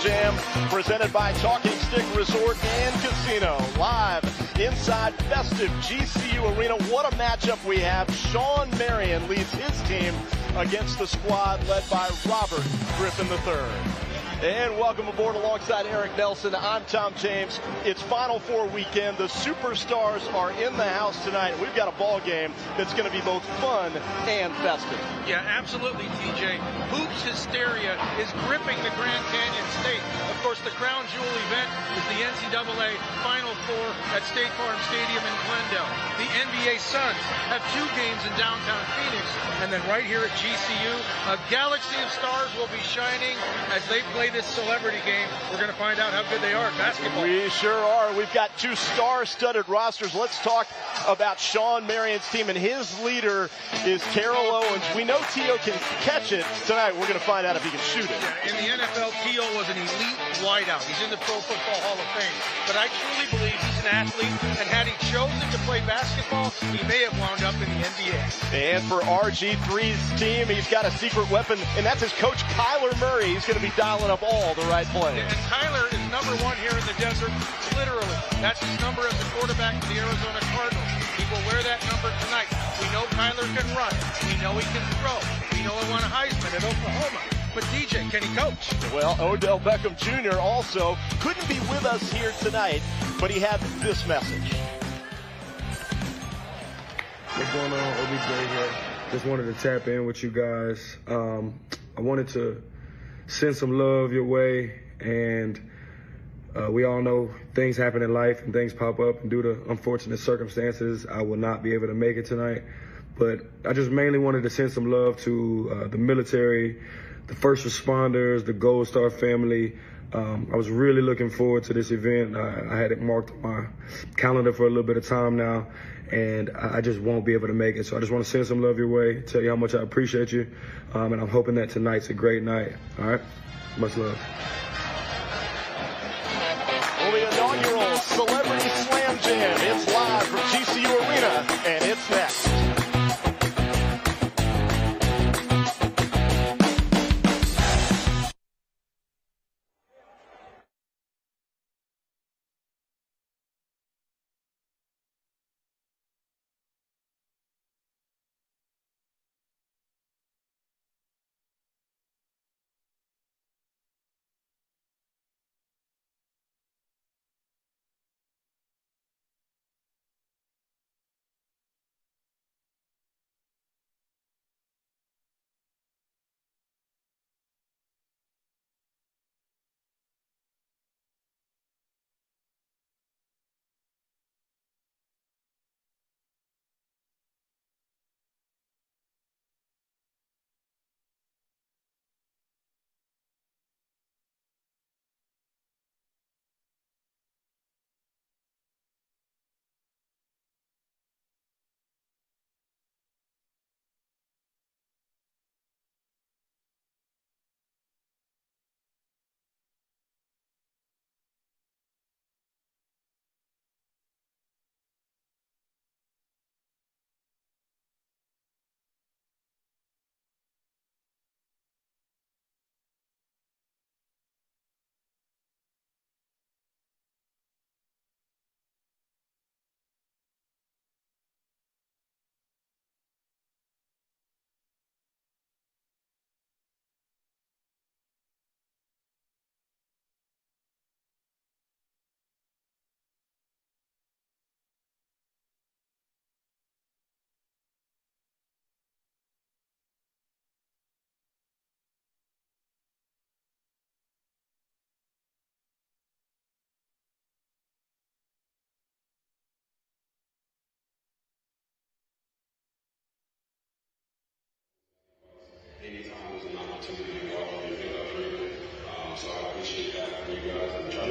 Jam, presented by Talking Stick Resort and Casino, live inside festive GCU Arena. What a matchup we have. Shawn Marion leads his team against the squad led by Robert Griffin III. And welcome aboard alongside Eric Nelson. I'm Tom James. It's Final Four weekend. The superstars are in the house tonight. We've got a ball game that's going to be both fun and festive. Yeah, absolutely, TJ. Hoops hysteria is gripping the Grand Canyon State. Of course, the crown jewel event is the NCAA Final Four at State Farm Stadium in Glendale. The NBA Suns have 2 games in downtown Phoenix. And then right here at GCU, a galaxy of stars will be shining as they play this celebrity game. We're going to find out how good they are at basketball. We sure are. We've got 2 star-studded rosters. Let's talk about Shawn Marion's team, and his leader is Terrell Owens. We know T.O. can catch it. Tonight we're going to find out if he can shoot it. Yeah, in the NFL, T.O. was an elite wideout. He's in the Pro Football Hall of Fame. But I truly believe he's an athlete, and had he chosen to play basketball, he may have wound up in the NBA. And for RGIII's team, he's got a secret weapon, and that's his coach, Kyler Murray. He's going to be dialing up all the right plays. And Kyler is number 1 here in the desert, literally. That's his number as the quarterback for the Arizona Cardinals. He will wear that number tonight. We know Kyler can run. We know he can throw. We know he won a Heisman at Oklahoma. But DJ, can he coach? Well, Odell Beckham Jr. also couldn't be with us here tonight, but he had this message. What's going on, OBJ here? Just wanted to tap in with you guys. I wanted to send some love your way, and we all know things happen in life and things pop up, and due to unfortunate circumstances, I will not be able to make it tonight. But I just mainly wanted to send some love to the military, the first responders, the Gold Star family. I was really looking forward to this event. I had it marked on my calendar for a little bit of time now, and I just won't be able to make it. So I just want to send some love your way, tell you how much I appreciate you, and I'm hoping that tonight's a great night. All right? Much love. Well, the inaugural Celebrity Slam Jam. It's live from GCU Arena, and it's next.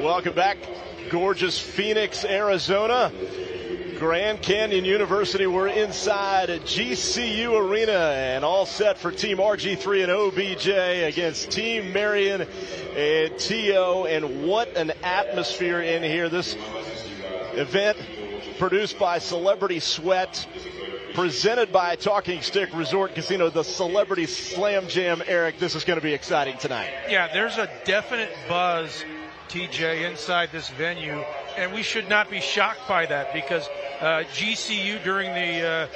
Welcome back, gorgeous Phoenix, Arizona. Grand Canyon University. We're inside GCU Arena and all set for Team RG3 and OBJ against Team Marion and T.O. And what an atmosphere in here. This event produced by Celebrity Sweat. presented by Talking Stick Resort Casino, the Celebrity Slam Jam. Eric, this is going to be exciting tonight. Yeah, there's a definite buzz, TJ, inside this venue, and we should not be shocked by that because GCU during the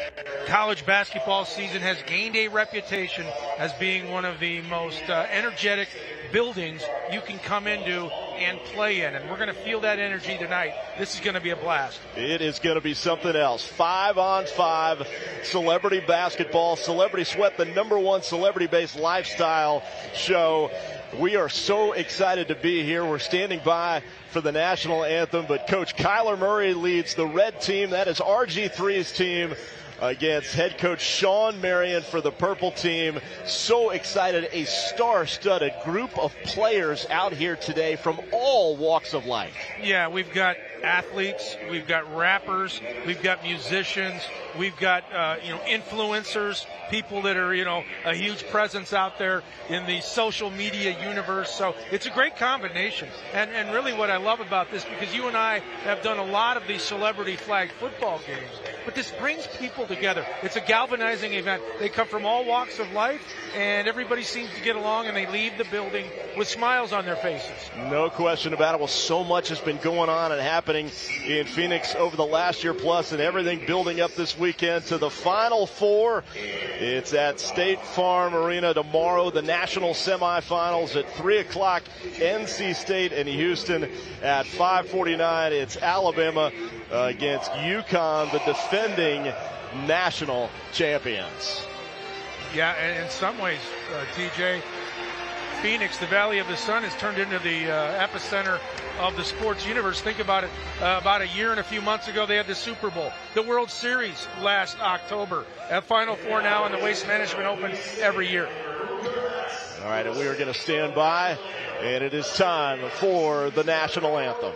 college basketball season has gained a reputation as being one of the most energetic buildings you can come into and play in, and we're going to feel that energy tonight. This is going to be a blast. It is going to be something else. 5-on-5 celebrity basketball, Celebrity Sweat, the #1 celebrity-based lifestyle show. We are so excited to be here. We're standing by for the national anthem, but Coach Kyler Murray leads the red team. That is RG3's team against head coach Shawn Marion for the purple team. So excited. A star-studded group of players out here today from all walks of life. Yeah, we've got athletes, we've got rappers, we've got musicians, we've got influencers, people that are a huge presence out there in the social media universe. So it's a great combination, and really what I love about this, because you and I have done a lot of these celebrity flag football games, but this brings people together. It's a galvanizing event. They come from all walks of life, and everybody seems to get along, and they leave the building with smiles on their faces. No question about it. Well, so much has been going on and happening in Phoenix over the last year plus, and everything building up this weekend to the Final Four. It's at State Farm Arena tomorrow. The national semifinals at 3 o'clock. NC State and Houston at 5:49. It's Alabama against UConn, the defending national champions. Yeah, and in some ways, TJ, Phoenix, the Valley of the Sun, has turned into the epicenter of the sports universe. Think about it. About a year and a few months ago, they had the Super Bowl, the World Series last October, at Final Four now, and the Waste Management Open every year. All right, and we are going to stand by, and it is time for the national anthem.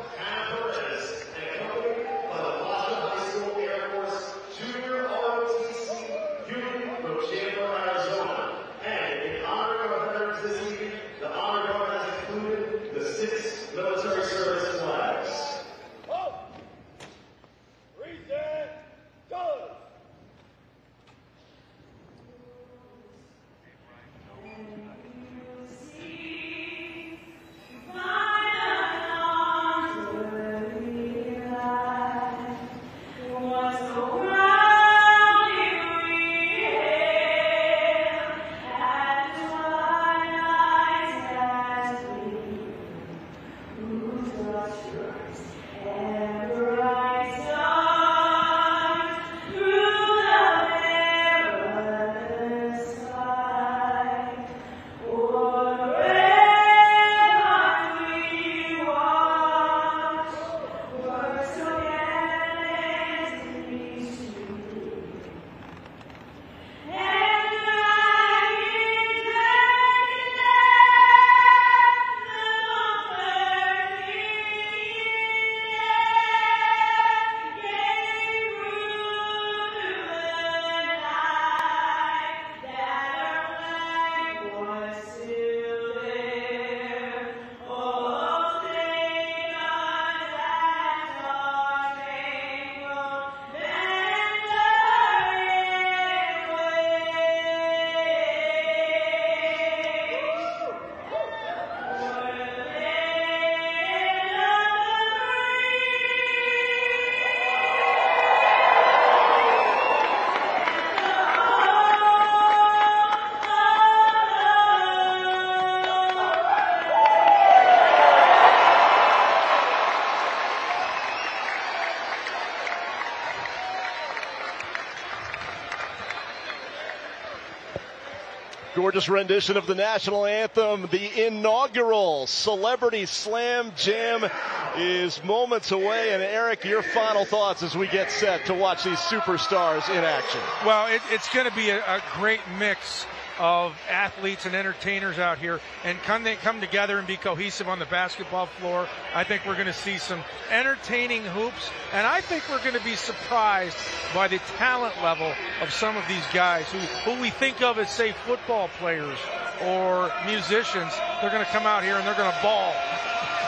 Gorgeous rendition of the national anthem. The inaugural Celebrity Slam Jam is moments away. And Eric, your final thoughts as we get set to watch these superstars in action. Well, it's going to be a great mix of athletes and entertainers out here, and they come together and be cohesive on the basketball floor. I think we're going to see some entertaining hoops, and I think we're going to be surprised by the talent level of some of these guys who we think of as, say, football players or musicians. They're going to come out here and they're going to ball.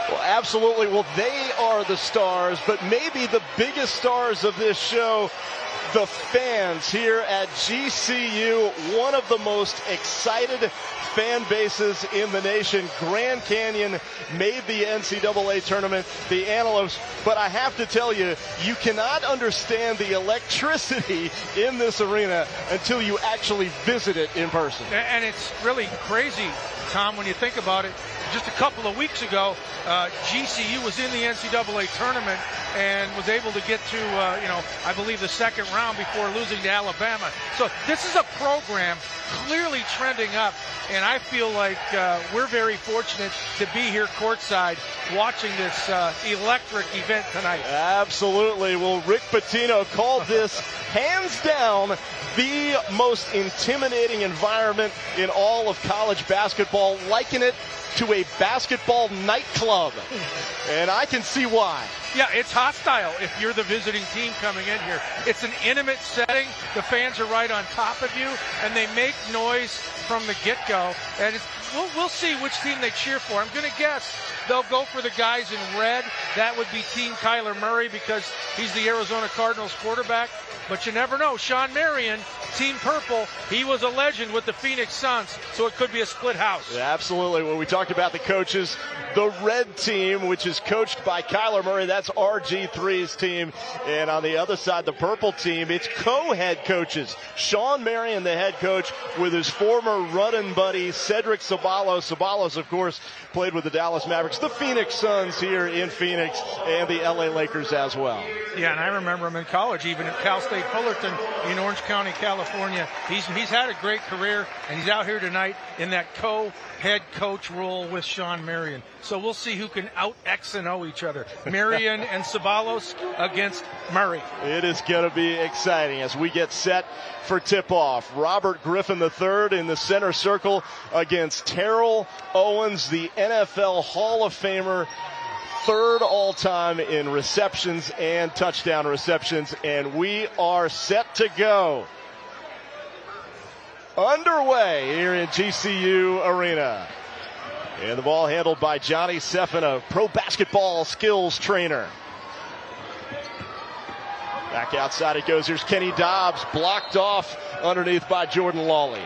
Well, absolutely. Well, they are the stars, but maybe the biggest stars of this show the fans here at GCU, one of the most excited fan bases in the nation. Grand Canyon made the NCAA tournament, the Antelopes, but I have to tell you, you cannot understand the electricity in this arena until you actually visit it in person. And it's really crazy, Tom, when you think about it. Just a couple of weeks ago, GCU was in the NCAA tournament and was able to get to, I believe the second round before losing to Alabama. So this is a program clearly trending up, and I feel like we're very fortunate to be here courtside watching this electric event tonight. Absolutely. Well, Rick Pitino called this hands down the most intimidating environment in all of college basketball, liken it to a basketball nightclub. And I can see why. Yeah, it's hostile if you're the visiting team coming in here. It's an intimate setting. The fans are right on top of you, and they make noise from the get-go. And we'll see which team they cheer for. I'm going to guess they'll go for the guys in red. That would be Team Kyler Murray because he's the Arizona Cardinals quarterback. But you never know. Shawn Marion, Team Purple, he was a legend with the Phoenix Suns, so it could be a split house. Yeah, absolutely. When we talked about the coaches, the red team, which is coached by Kyler Murray, that's RG3's team. And on the other side, the purple team, it's co-head coaches. Shawn Marion, the head coach, with his former running buddy, Cedric Ceballos. Ceballos, of course, played with the Dallas Mavericks, the Phoenix Suns here in Phoenix, and the LA Lakers as well. Yeah, and I remember him in college, even at Cal State Fullerton in Orange County, California. He's had a great career, and he's out here tonight in that co-head coach role with Shawn Marion. So we'll see who can out-X and O each other. Marion and Ceballos against Murray. It is going to be exciting as we get set for tip-off. Robert Griffin III in the center circle against Terrell Owens, the NFL Hall of Famer, third all-time in receptions and touchdown receptions, and we are set to go. Underway here in GCU Arena. And the ball handled by Johnny Seffin, a pro basketball skills trainer. Back outside it goes. Here's Kenny Dobbs, blocked off underneath by Jordan Lawley.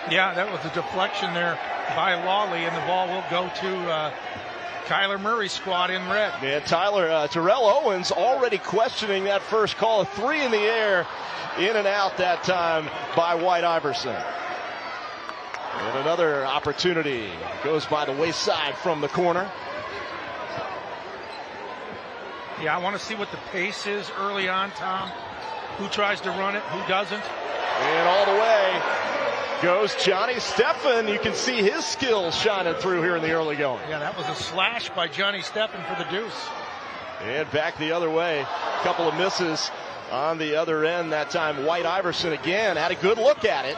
Yeah, that was a deflection there by Lawley, and the ball will go to Kyler Murray's squad in red. Yeah, Terrell Owens already questioning that first call. A three in the air, in and out that time by White Iverson. And another opportunity goes by the wayside from the corner. Yeah, I want to see what the pace is early on, Tom. Who tries to run it, who doesn't. And all the way goes Johnny Steffen. You can see his skills shining through here in the early going. Yeah, that was a slash by Johnny Steffen for the deuce. And back the other way. A couple of misses on the other end. That time White Iverson again had a good look at it.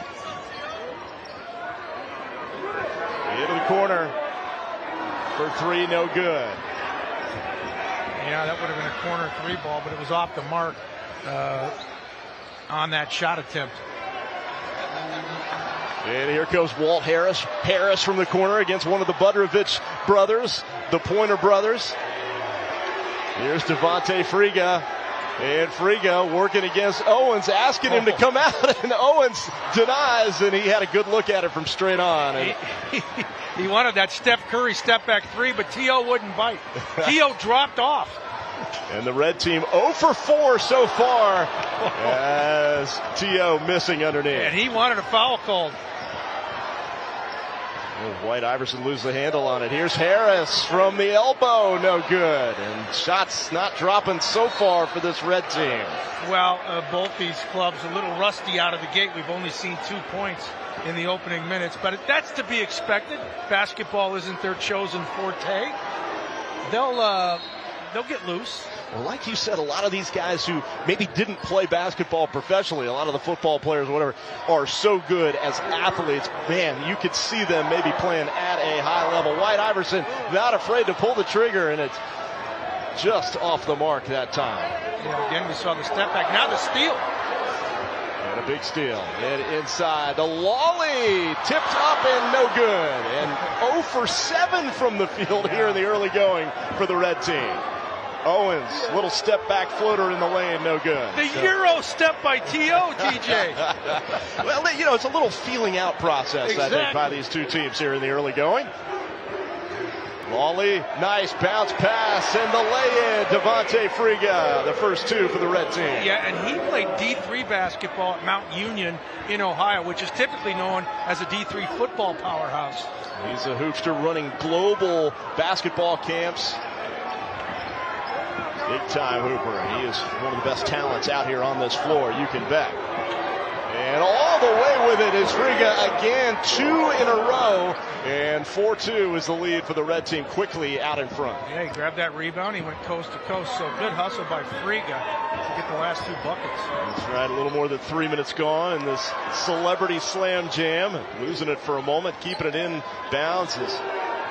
Into the corner for three, no good. Yeah, that would have been a corner three ball, but it was off the mark on that shot attempt. And here comes Walt Harris. Harris from the corner against one of the Budrovich brothers, the Pointer brothers. Here's Devontae Friga. And Friga working against Owens, asking him to come out, and Owens denies, and he had a good look at it from straight on. He wanted that Steph Curry step-back three, but T.O. wouldn't bite. T.O. dropped off. And the red team 0 for 4 so far as T.O. missing underneath. And he wanted a foul called. White Iverson loses the handle on it. Here's Harris from the elbow, no good. And shots not dropping so far for this red team. Well, both these clubs a little rusty out of the gate. We've only seen 2 points in the opening minutes, but that's to be expected. Basketball isn't their chosen forte. They'll get loose. Well, like you said, a lot of these guys who maybe didn't play basketball professionally, a lot of the football players, whatever, are so good as athletes. Man, you could see them maybe playing at a high level. White Iverson not afraid to pull the trigger, and it's just off the mark that time. Yeah, again, we saw the step back. Now the steal. And a big steal. And inside, the Lawley tipped up and no good. And 0 for 7 from the field here in the early going for the red team. Owens, little step back floater in the lane, no good. The Euro step by T.O., TJ. Well, you know, it's a little feeling out process, Exactly. I think, by these two teams here in the early going. Lawley, nice bounce pass, and the lay-in, Devontae Friga, the first two for the red team. Yeah, and he played D3 basketball at Mount Union in Ohio, which is typically known as a D3 football powerhouse. He's a hoopster running global basketball camps. Big-time hooper. He is one of the best talents out here on this floor, you can bet. And all the way with it is Friga again, 2 in a row. And 4-2 is the lead for the red team, quickly out in front. Yeah, he grabbed that rebound. He went coast to coast. So good hustle by Friga to get the last 2 buckets. That's right, a little more than 3 minutes gone in this celebrity slam jam. Losing it for a moment, keeping it in bounds as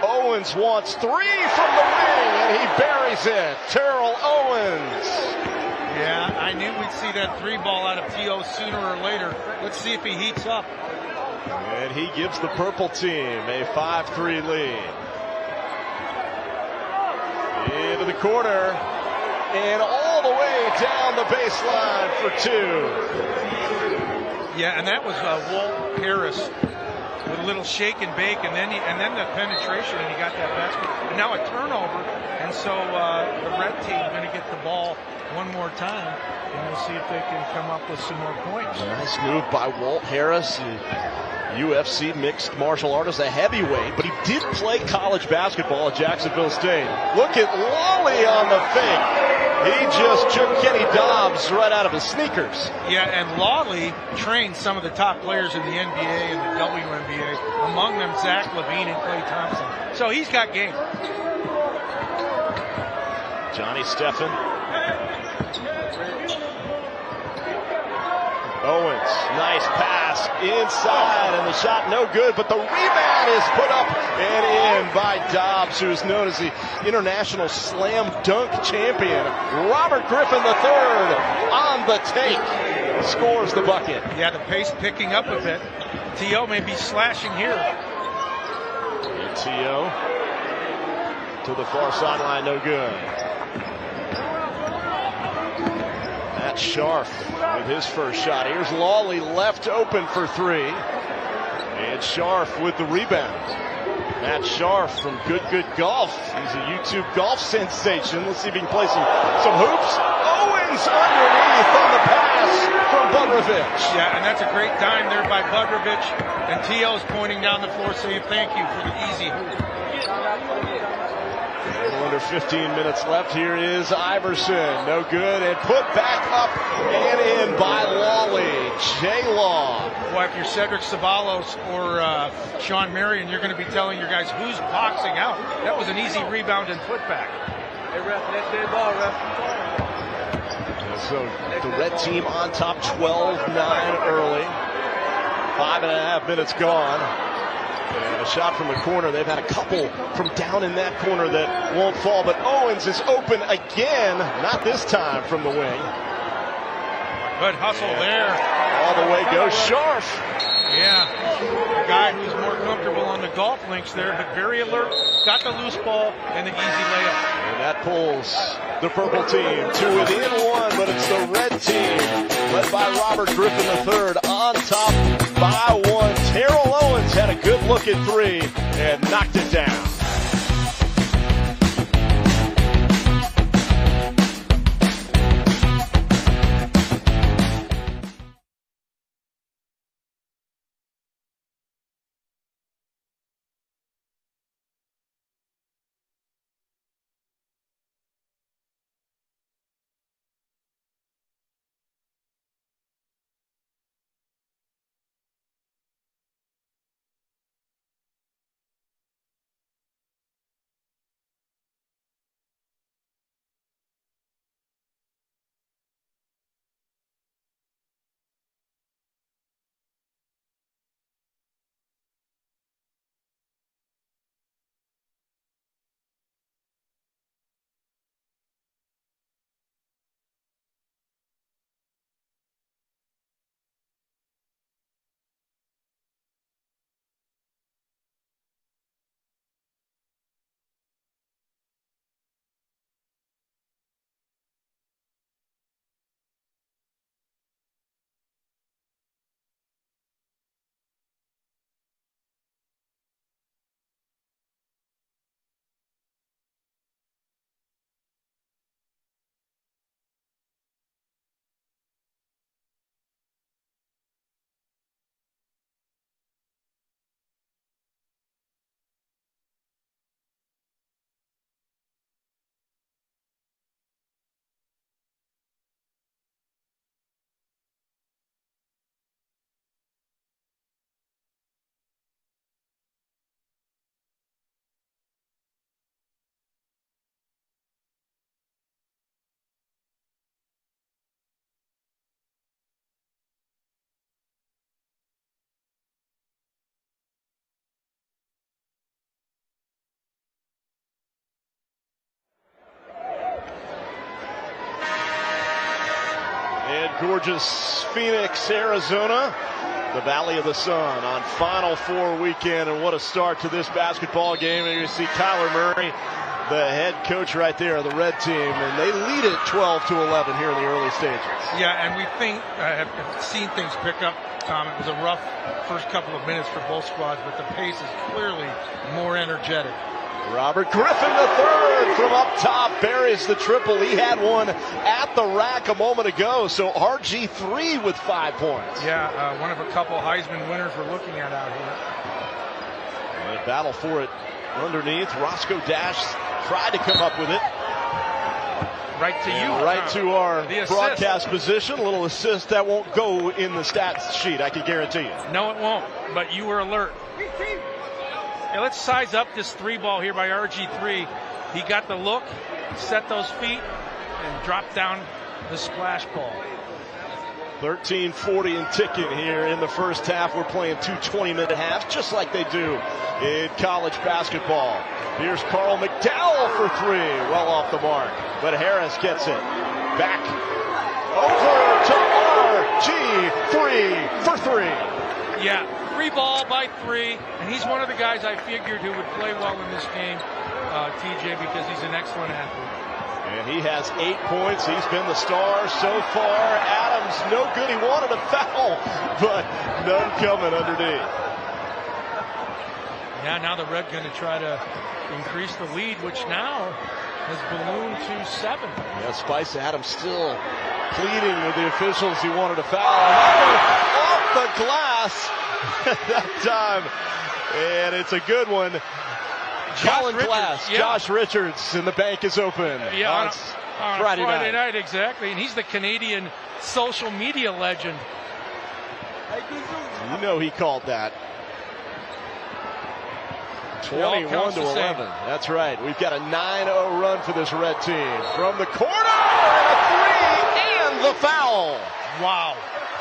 Owens wants 3 from the wing, and he buries it. Terrell Owens. Yeah, I knew we'd see that 3 ball out of T.O. sooner or later. Let's see if he heats up. And he gives the purple team a 5-3 lead. Into the corner, and all the way down the baseline for 2. Yeah, and that was Walt Harris with a little shake and bake, and then the penetration, and he got that basket. And now a turnover, and so the red team going to get the ball one more time, and we'll see if they can come up with some more points. Nice move by Walt Harris, UFC mixed martial artist, a heavyweight, but he did play college basketball at Jacksonville State. Look at Lawley on the fake. He just took Kenny Dobbs right out of his sneakers. Yeah, and Lawley trained some of the top players in the NBA and the WNBA, among them Zach LaVine and Klay Thompson. So he's got game. Johnny Steffen. Owens, nice pass inside, and the shot no good, but the rebound is put up and in by Dobbs, who is known as the international slam dunk champion. Robert Griffin III on the take, scores the bucket. Yeah, the pace picking up a bit. T.O. may be slashing here. And T.O. to the far sideline, no good. Matt Scharf with his first shot. Here's Lawley left open for 3. And Scharf with the rebound. Matt Scharf from Good Golf. He's a YouTube golf sensation. Let's see if he can play some hoops. Owens underneath on the pass from Budrovich. Yeah, and that's a great dime there by Budrovich. And T.O.'s pointing down the floor saying thank you for the easy hoop. A little under 15 minutes left. Here is Iverson. No good. And put back up and in by Lawley. J-Law. Boy, if you're Cedric Ceballos or Shawn Marion, you're going to be telling your guys who's boxing out. That was an easy rebound and putback. Hey, ref, next day ball, ref. So the red team on top 12-9 early. 5.5 minutes gone. And a shot from the corner. They've had a couple from down in that corner that won't fall. But Owens is open again. Not this time from the wing. Good hustle there. All the way goes Scharf. Yeah, a guy who's more comfortable on the golf links there, but very alert. Got the loose ball and the easy layup. And that pulls the purple team to within 1, but it's the red team led by Robert Griffin III on top by 1. Terrell Owens had a good look at 3 and knocked it down. gorgeous Phoenix, Arizona, the Valley of the Sun on Final Four weekend. And what a start to this basketball game. And you see Kyler Murray, the head coach right there of the red team, and they lead it 12-11 here in the early stages. Yeah, and we have seen things pick up, Tom. It was a rough first couple of minutes for both squads, but the pace is clearly more energetic. Robert Griffin III from up top buries the triple. He had one at the rack a moment ago, so RG3 with 5 points. Yeah, one of a couple Heisman winners we're looking at out here. And a battle for it underneath. Roscoe Dash tried to come up with it. Right to you. Right to our broadcast position. A little assist that won't go in the stats sheet, I can guarantee you. No, it won't, but you were alert. Yeah, let's size up this 3-ball here by RG3. He got the look, set those feet, and dropped down the splash ball. 13:40 and ticking here in the first half. We're playing 2 20-minute halves, just like they do in college basketball. Here's Carl McDowell for 3, well off the mark, but Harris gets it. Back over to RG3 for 3. Yeah, 3-ball by 3, and he's one of the guys I figured who would play well in this game, TJ, because he's an excellent athlete. And he has 8 points. He's been the star so far. Adams, no good. He wanted a foul, but none coming underneath. Yeah, now the Red going to try to increase the lead, which now has ballooned to 7. Yeah, Spice Adams still pleading with the officials. He wanted a foul. Off the glass that time. And it's a good one. Colin Glass, yeah. Josh Richards, and the bank is open. Yeah, on Friday night, exactly. And he's the Canadian social media legend. You know he called that. 21-11. That's right. We've got a 9-0 run for this red team. From the corner, and a 3, and the foul. Wow.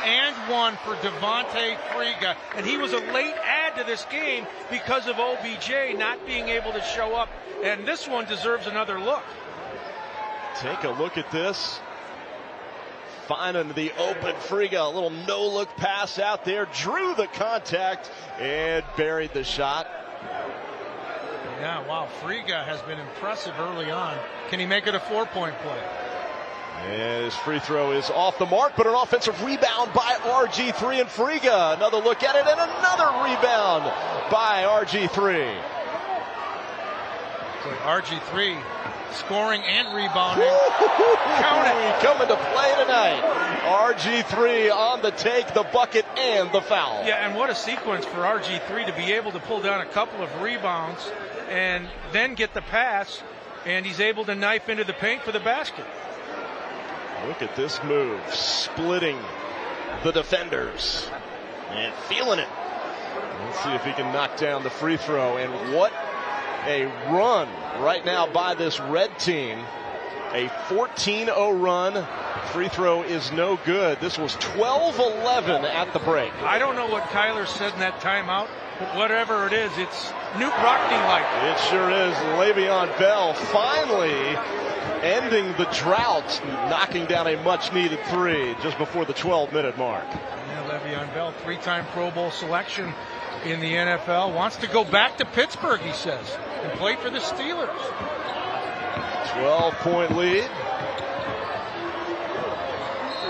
And one for Devontae Friga. And he was a late add to this game because of OBJ not being able to show up. And this one deserves another look. Take a look at this. Finding the open Friga. A little no-look pass out there. Drew the contact and buried the shot. Yeah, wow. Friga has been impressive early on. Can he make it a 4-point play? And his free throw is off the mark, but an offensive rebound by RG3 and Friga. Another look at it, and another rebound by RG3. So RG3 scoring and rebounding. Count it. Coming to play tonight. RG3 on the take, the bucket, and the foul. Yeah, and what a sequence for RG3 to be able to pull down a couple of rebounds and then get the pass, and he's able to knife into the paint for the basket. Look at this move, splitting the defenders and feeling it. Let's see if he can knock down the free throw. And what a run right now by this red team. A 14-0 run. Free throw is no good. This was 12-11 at the break. I don't know what Kyler said in that timeout, but whatever it is, it's Newt Rockney-like. It sure is. Le'Veon Bell finally ending the drought, knocking down a much-needed 3 just before the 12-minute mark. Yeah, Le'Veon Bell, 3-time Pro Bowl selection in the NFL, wants to go back to Pittsburgh, he says, and play for the Steelers. 12-point lead.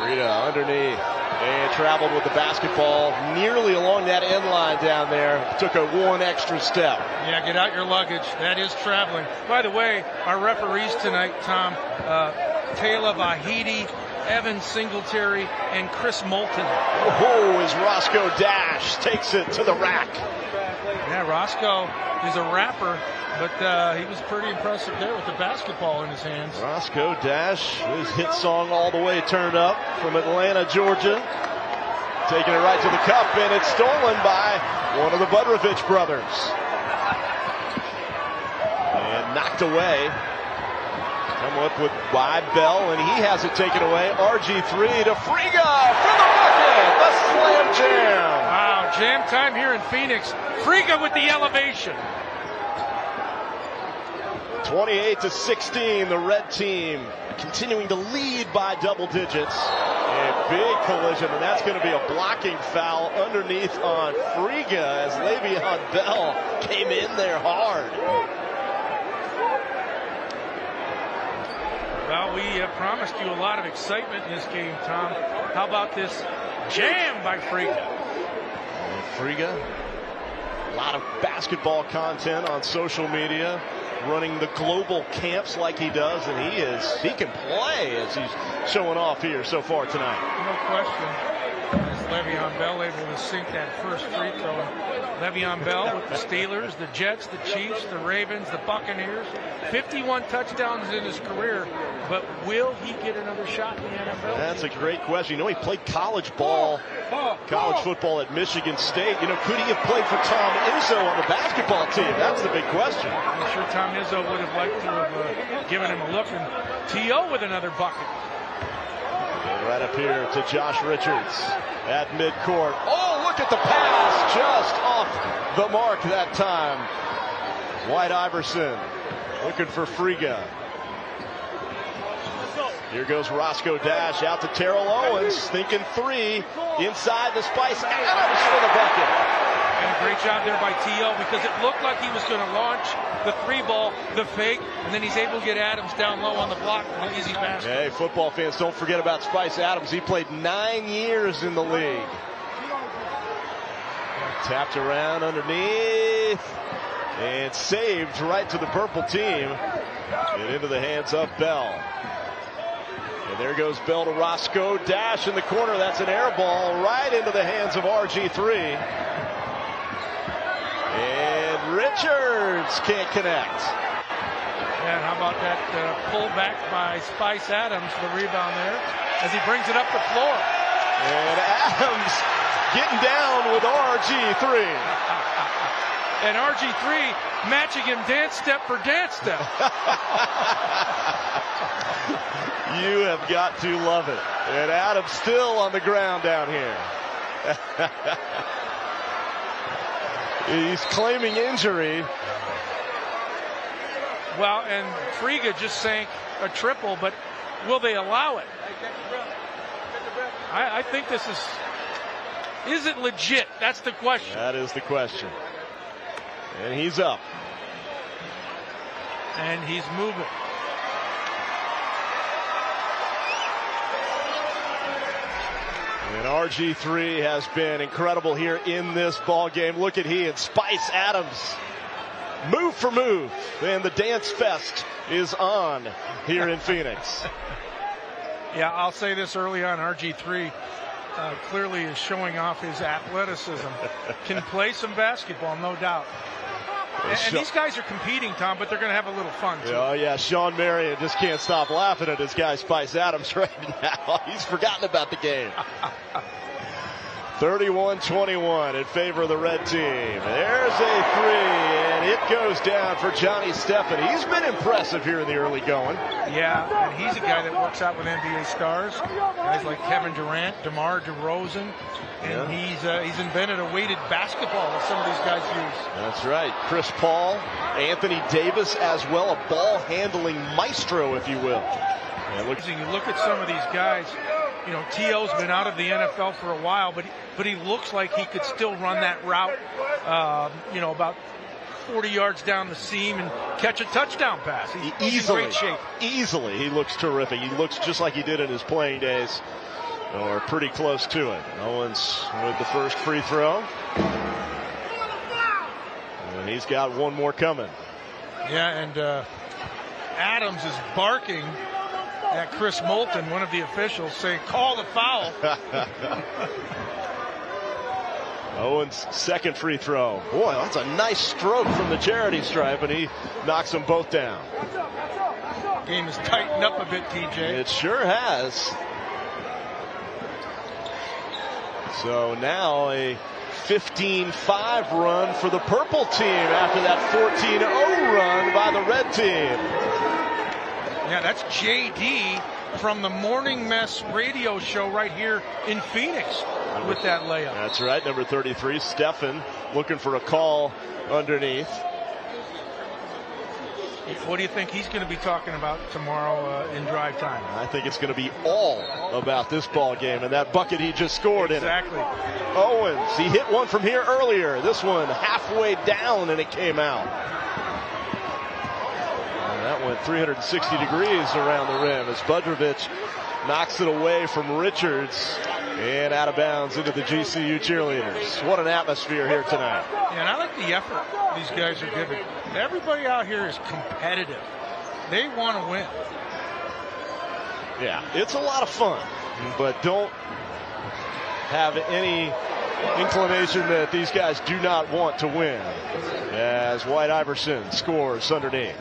Rita underneath and traveled with the basketball nearly along that end line down there. Took a 1 extra step. Yeah, get out your luggage. That is traveling. By the way, our referees tonight, Tom, Taylor Vahidi, Evan Singletary, and Chris Moulton. Oh, as Roscoe Dash takes it to the rack. Yeah, Roscoe is a rapper, but he was pretty impressive there with the basketball in his hands. Roscoe Dash, his hit song All the Way Turned Up from Atlanta, Georgia. Taking it right to the cup, and it's stolen by one of the Budrovich brothers. And knocked away. Come up with by Bell, and he has it taken away. RG3 to Friga for the bucket. The slam jam. Wow, jam time here in Phoenix. Friga with the elevation. 28-16, the red team continuing to lead by double digits. And big collision, and that's going to be a blocking foul underneath on Friga as Le'Veon Bell came in there hard. Well, we promised you a lot of excitement in this game, Tom. How about this jam by Friga? Friga, a lot of basketball content on social media, running the global camps like he does, and he can play as he's showing off here so far tonight. No question. As Le'Veon Bell able to sink that first free throw. Le'Veon Bell with the Steelers, the Jets, the Chiefs, the Ravens, the Buccaneers. 51 touchdowns in his career, but will he get another shot in the NFL? That's a great question. You know, he played college football at Michigan State. You know, could he have played for Tom Izzo on the basketball team? That's the big question. I'm sure Tom Izzo would have liked to have given him a look, and T.O. with another bucket. And right up here to Josh Richards at midcourt. Oh, look at the pass, just off the mark that time. White Iverson looking for Friga. Here goes Roscoe Dash out to Terrell Owens, thinking three, inside the Spice Adams for the bucket. And a great job there by T.O. because it looked like he was going to launch the three ball, the fake, and then he's able to get Adams down low on the block for an easy basket. Hey, football fans, don't forget about Spice Adams. He played 9 years in the league. Tapped around underneath and saved right to the purple team and into the hands of Bell. And there goes Bell to Roscoe Dash in the corner. That's an air ball right into the hands of RG3. And Richards can't connect. And how about that pullback by Spice Adams, the rebound there, as he brings it up the floor. And Adams getting down with RG3. And RG3 matching him dance step for dance step. You have got to love it. And Adams still on the ground down here. He's claiming injury. Well, and Friga just sank a triple, but will they allow it? I think this is it legit? That's the question. That is the question. And he's up. And he's moving. And RG3 has been incredible here in this ball game. Look at he and Spice Adams. Move for move. And the dance fest is on here in Phoenix. Yeah, I'll say this early on. RG3 clearly is showing off his athleticism. Can play some basketball, no doubt. And these guys are competing, Tom, but they're going to have a little fun, too. Oh, yeah, Shawn Marion just can't stop laughing at his guy Spice Adams right now. He's forgotten about the game. 31-21 in favor of the red team. There's a three, and it goes down for Johnny Steffen. He's been impressive here in the early going. Yeah, and he's a guy that works out with NBA stars. Guys like Kevin Durant, DeMar DeRozan. And he's invented a weighted basketball that some of these guys use. That's right. Chris Paul, Anthony Davis as well, a ball-handling maestro, if you will. And you look at some of these guys. You know, T.O.'s been out of the NFL for a while, but he looks like he could still run that route, about 40 yards down the seam and catch a touchdown pass. He's in great shape. Easily, he looks terrific. He looks just like he did in his playing days, or pretty close to it. Owens with the first free throw. And he's got one more coming. Yeah, and Adams is barking at Chris Moulton, one of the officials, saying, call the foul. Owens' second free throw. Boy, that's a nice stroke from the charity stripe, and he knocks them both down. Game has tightened up a bit, TJ. It sure has. So now a 15-5 run for the purple team after that 14-0 run by the red team. Yeah, that's JD from the Morning Mess radio show right here in Phoenix with that layup. That's right, number 33, Steffen, looking for a call underneath. What do you think he's going to be talking about tomorrow in drive time? I think it's going to be all about this ball game and that bucket he just scored exactly. in it. Owens, he hit one from here earlier. This one halfway down and it came out. And that went 360 degrees around the rim as Budrovich knocks it away from Richards and out of bounds into the GCU cheerleaders. What an atmosphere here tonight. Yeah, and I like the effort these guys are giving. Everybody out here is competitive. They want to win. Yeah, it's a lot of fun, but don't have any inclination that these guys do not want to win. As White Iverson scores underneath.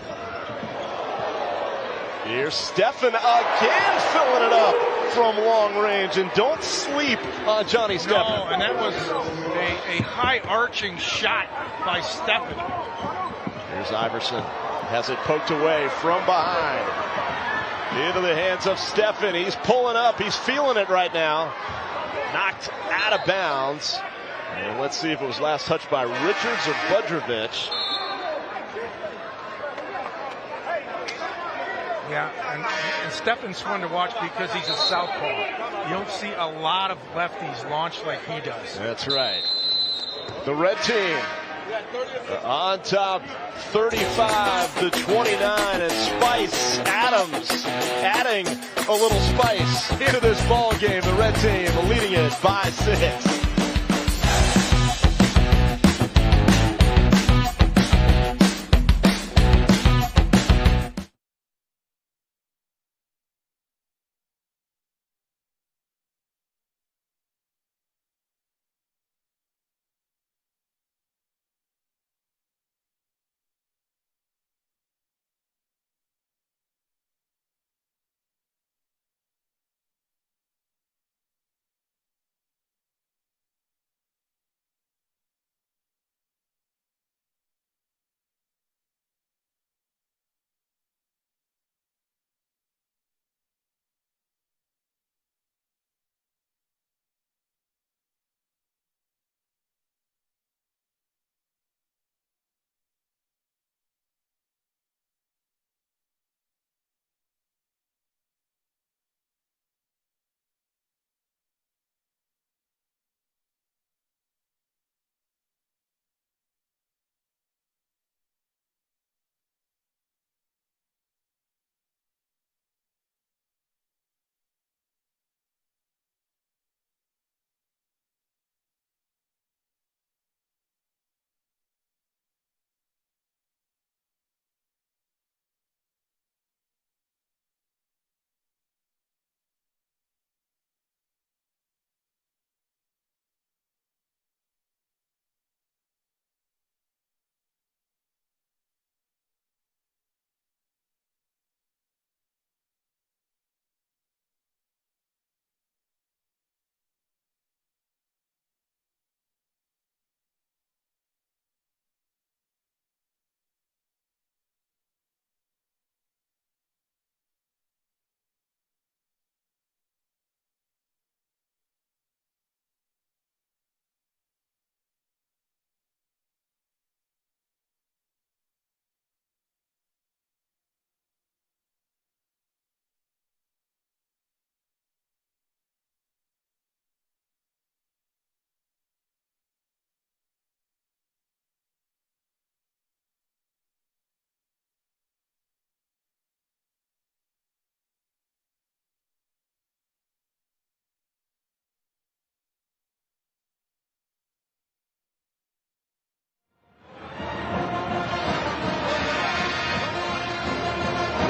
Here's Steffen again filling it up from long range, and don't sleep on Johnny Steffen. No, and that was a high arching shot by Steffen. Here's Iverson, has it poked away from behind. Into the hands of Steffen, he's pulling up, he's feeling it right now. Knocked out of bounds. And let's see if it was last touched by Richards or Budrovich. Yeah, and Steffen's fun to watch because he's a southpaw. You don't see a lot of lefties launch like he does. That's right. The red team on top 35-29, and Spice Adams adding a little spice to this ball game. The red team leading it by 6.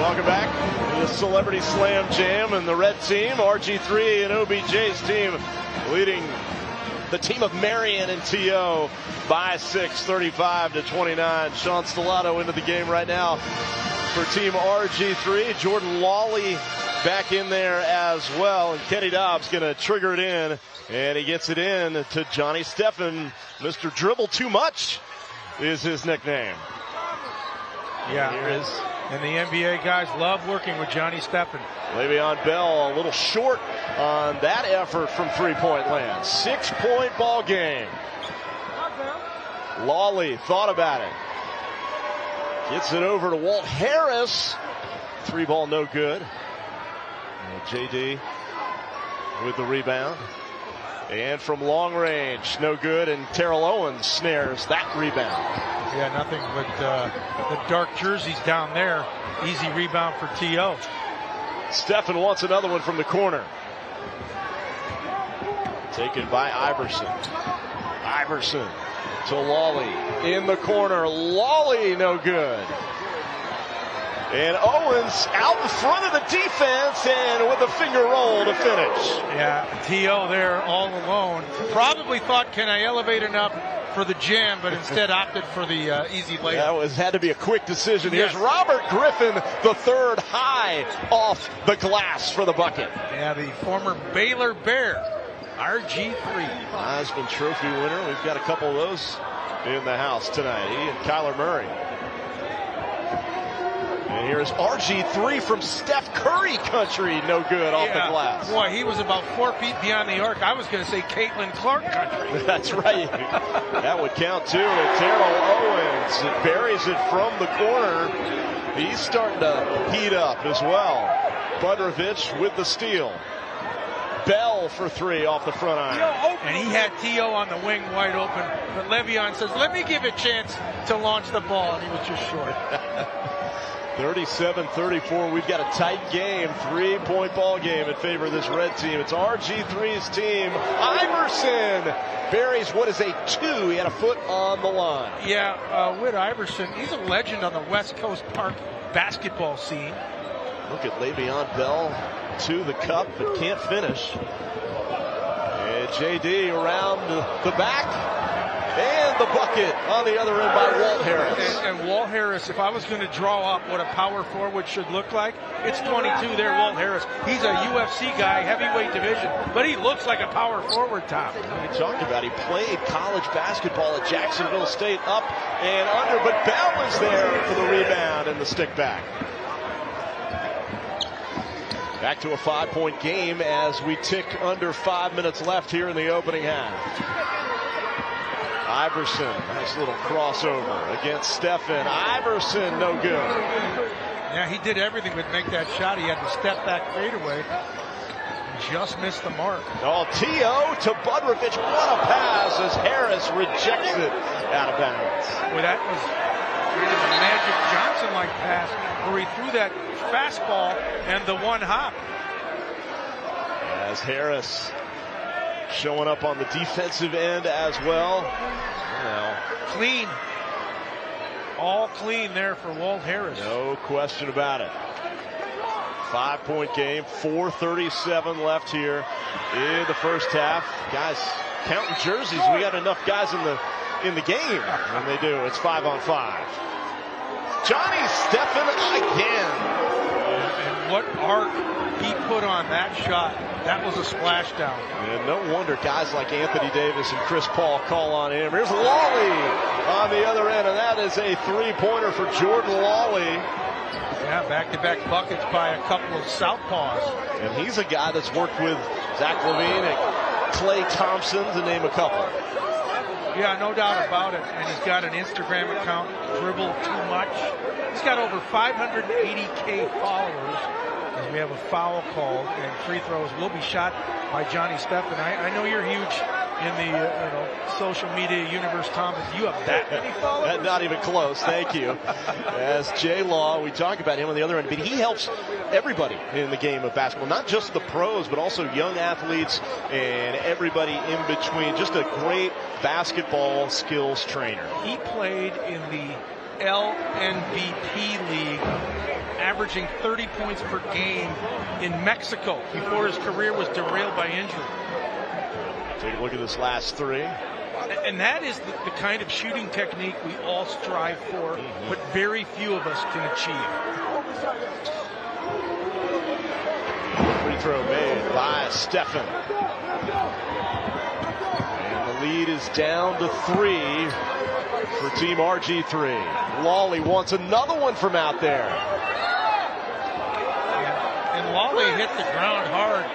Welcome back to the Celebrity Slam Jam, and the red team, RG3 and OBJ's team, leading the team of Marion and TO by 6, 35-29. Shawn Stellato into the game right now for team RG3. Jordan Lawley back in there as well, and Kenny Dobbs going to trigger it in, and he gets it in to Johnny Steffen. Mr. Dribble Too Much is his nickname. Yeah, and the NBA guys love working with Johnny Steffen. Le'Veon Bell a little short on that effort from three-point land. 6-point ball game. Lawley thought about it. Gets it over to Walt Harris. 3-ball, no good. JD with the rebound. And from long range, no good. And Terrell Owens snares that rebound. Yeah, nothing but the dark jerseys down there. Easy rebound for T.O. Steffen wants another one from the corner. Taken by Iverson. Iverson to Lawley in the corner. Lawley, no good. And Owens out in front of the defense and with a finger roll to finish. Yeah, T.O. there all alone. Probably thought, can I elevate enough for the jam, but instead opted for the easy layup. That had to be a quick decision. Yes. Here's Robert Griffin, the third, high off the glass for the bucket. Yeah, the former Baylor Bear, RG3. Heisman Trophy winner. We've got a couple of those in the house tonight. He and Kyler Murray. And here's RG3 from Steph Curry country. No good off the glass. Boy, he was about 4 feet beyond the arc. I was going to say Caitlin Clark country. That's right. That would count too. And Terrell Owens buries it from the corner. He's starting to heat up as well. Budrovich with the steal. Bell for 3 off the front iron. And he had T.O. on the wing wide open. But Le'Veon says, let me give a chance to launch the ball. And he was just short. 37-34. We've got a tight game. 3-point ball game in favor of this red team. It's RG3's team. Iverson buries what is a 2. He had a foot on the line. Yeah, Whit Iverson, he's a legend on the West Coast Park basketball scene. Look at Le'Veon Bell to the cup, but can't finish. And JD around the back. And the bucket on the other end by Walt Harris. And Walt Harris, if I was going to draw up what a power forward should look like, it's 22 there, Walt Harris. He's a UFC guy, heavyweight division, but he looks like a power forward, Tom. We talked about he played college basketball at Jacksonville State, up and under, but Bell is there for the rebound and the stick back. Back to a 5-point game as we tick under 5 minutes left here in the opening half. Iverson, nice little crossover against Steffen. Iverson, no good. Yeah, he did everything but make that shot. He had to step back fadeaway. Just missed the mark. Oh, T.O. to Budrovich. What a pass as Harris rejects it out of bounds. Well, that was kind of a Magic Johnson-like pass where he threw that fastball and the one hop. As Harris showing up on the defensive end as well. Clean. All clean there for Walt Harris. No question about it. 5-point game, 4:37 left here in the first half. Guys, counting jerseys, we got enough guys in the game. And they do. It's 5-on-5. Johnny Steffen again. And what arc he put on that shot. That was a splashdown. And no wonder guys like Anthony Davis and Chris Paul call on him. Here's Lawley on the other end, and that is a 3-pointer for Jordan Lawley. Yeah, back-to-back buckets by a couple of southpaws. And he's a guy that's worked with Zach LaVine and Klay Thompson, to name a couple. Yeah, no doubt about it. And he's got an Instagram account, Dribble Too Much. He's got over 580K followers. We have a foul called, and free throws will be shot by Johnny Steffen. I know you're huge in the social media universe, Tom. Do you have that many followers? Not even close. Thank you. As J Law, we talk about him on the other end, but he helps everybody in the game of basketball, not just the pros, but also young athletes and everybody in between. Just a great basketball skills trainer. He played in the LNBP League, averaging 30 points per game in Mexico before his career was derailed by injury. Take a look at this last 3. And that is the kind of shooting technique we all strive for, but very few of us can achieve. Free throw made by Steffen. And the lead is down to 3 for Team RG3. Lawley wants another one from out there. And Lawley hit the ground hard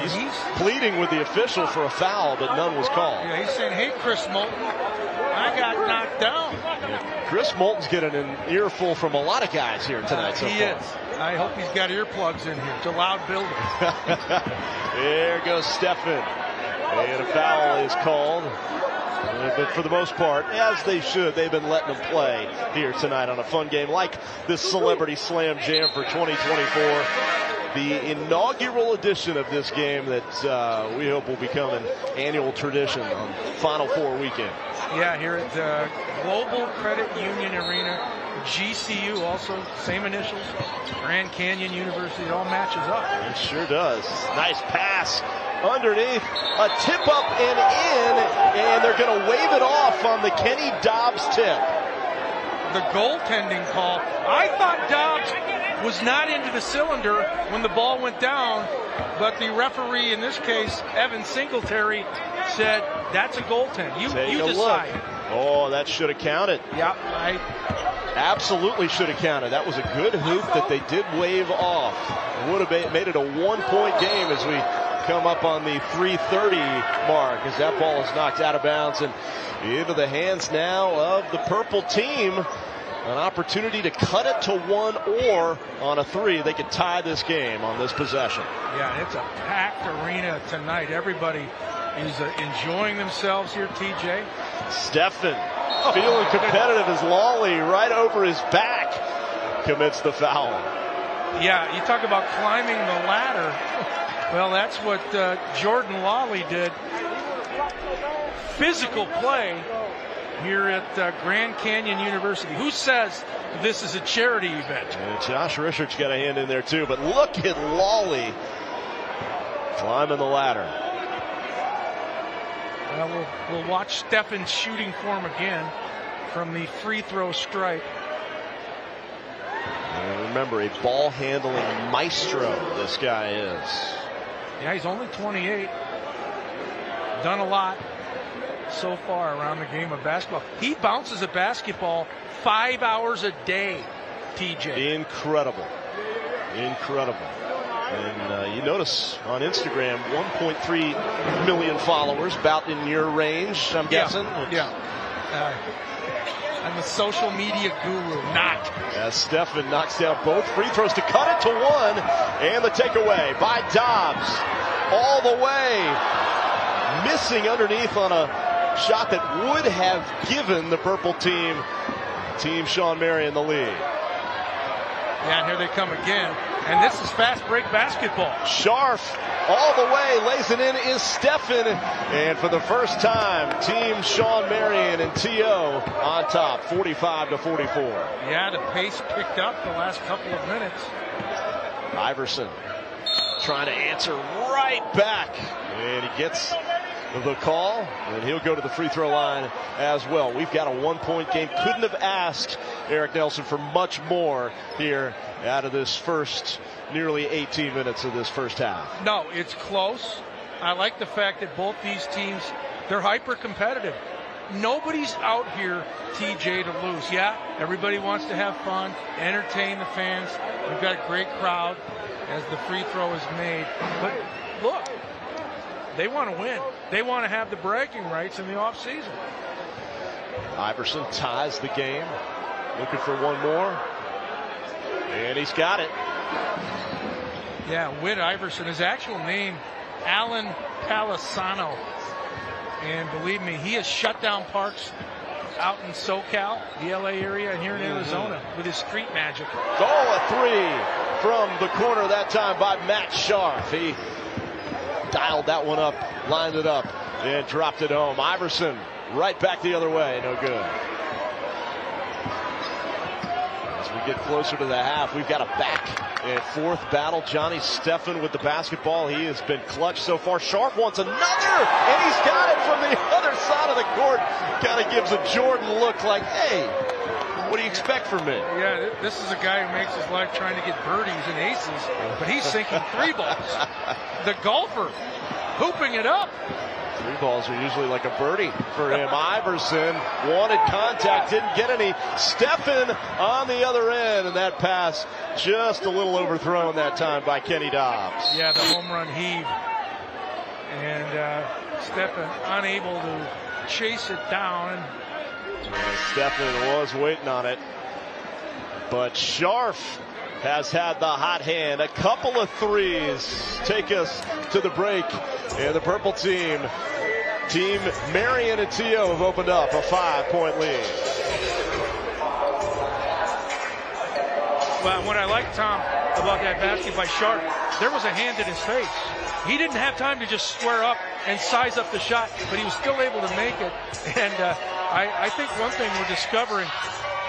He's pleading with the official for a foul, but none was called. Yeah, he's saying, hey, Chris Moulton, I got knocked down. Yeah, Chris Moulton's getting an earful from a lot of guys here tonight so far. He is. I hope he's got earplugs in here. It's a loud building. There goes Stephen. And a foul is called. But for the most part, as they should, they've been letting them play here tonight on a fun game like this Celebrity Slam Jam for 2024. The inaugural edition of this game that we hope will become an annual tradition on Final Four weekend. Yeah, here at Global Credit Union Arena, GCU, also same initials, Grand Canyon University, it all matches up. It sure does. Nice pass underneath, a tip up and in, and they're going to wave it off on the Kenny Dobbs tip. The goaltending call. I thought Dobbs was not into the cylinder when the ball went down, but the referee in this case, Evan Singletary, said that's a goaltend. You decide. Look. Oh, that should have counted. Yeah, absolutely should have counted. That was a good hoop that they did wave off. It would have made it a 1-point game as we come up on the 3:30 mark as that ball is knocked out of bounds and into the hands now of the purple team. An opportunity to cut it to 1, or on a 3 they could tie this game on this possession. Yeah, it's a packed arena tonight. Everybody is enjoying themselves here, TJ. Stephen feeling competitive as Lawley right over his back commits the foul. Yeah, you talk about climbing the ladder. Well, that's what Jordan Lawley did. Physical play here at Grand Canyon University. Who says this is a charity event? And Josh Richards got a hand in there too, but look at Lawley climbing the ladder. Well, we'll watch Stephen's shooting form again from the free throw stripe. And remember, a ball handling maestro this guy is. Yeah, he's only 28. Done a lot so far around the game of basketball. He bounces a basketball 5 hours a day, TJ. Incredible. Incredible. And you notice on Instagram, 1.3 million followers, about in your range, I'm guessing. Yeah. I'm a social media guru, not. As Stephen knocks down both free throws to cut it to 1, and the takeaway by Dobbs all the way, missing underneath on a shot that would have given the purple team Shawn Marion the lead. Yeah, and here they come again. And this is fast break basketball. Scharf all the way, lays it in is Stephen. And for the first time, Team Shawn Marion and T.O. on top, 45-44. Yeah, the pace picked up the last couple of minutes. Iverson trying to answer right back. And he gets the call, and he'll go to the free throw line as well. We've got a 1-point game. Couldn't have asked Eric Nelson for much more here out of this first nearly 18 minutes of this first half. No, it's close. I like the fact that both these teams, they're hyper competitive. Nobody's out here, TJ, to lose. Yeah, everybody wants to have fun, entertain the fans. We've got a great crowd as the free throw is made. But look, they want to win. They want to have the bragging rights in the offseason. Iverson ties the game. Looking for one more. And he's got it. Yeah, Whit Iverson. His actual name, Alan Palisano. And believe me, he has shut down parks out in SoCal, the LA area, and here in Arizona with his street magic. Oh, a 3 from the corner that time by Matt Scharf. He dialed that one up, lined it up, and dropped it home. Iverson right back the other way. No good. As we get closer to the half, we've got a back and forth battle. Johnny Stephen with the basketball. He has been clutch so far. Sharp wants another, and he's got it from the other side of the court. Kind of gives a Jordan look like, hey, what do you expect from me? Yeah, this is a guy who makes his life trying to get birdies and aces, but he's sinking 3 balls. The golfer hooping it up. 3 balls are usually like a birdie for him. Iverson wanted contact, didn't get any. Stephen on the other end, and that pass just a little overthrown that time by Kenny Dobbs. Yeah, the home run heave And Stephen unable to chase it down. Stephen was waiting on it. But Scharf has had the hot hand. A couple of threes take us to the break. And the purple team, Team Marion and T.O. have opened up a 5-point lead. Well, what I like, Tom, about that basket by Sharp, there was a hand in his face. He didn't have time to just square up and size up the shot, but he was still able to make it. And I think one thing we're discovering,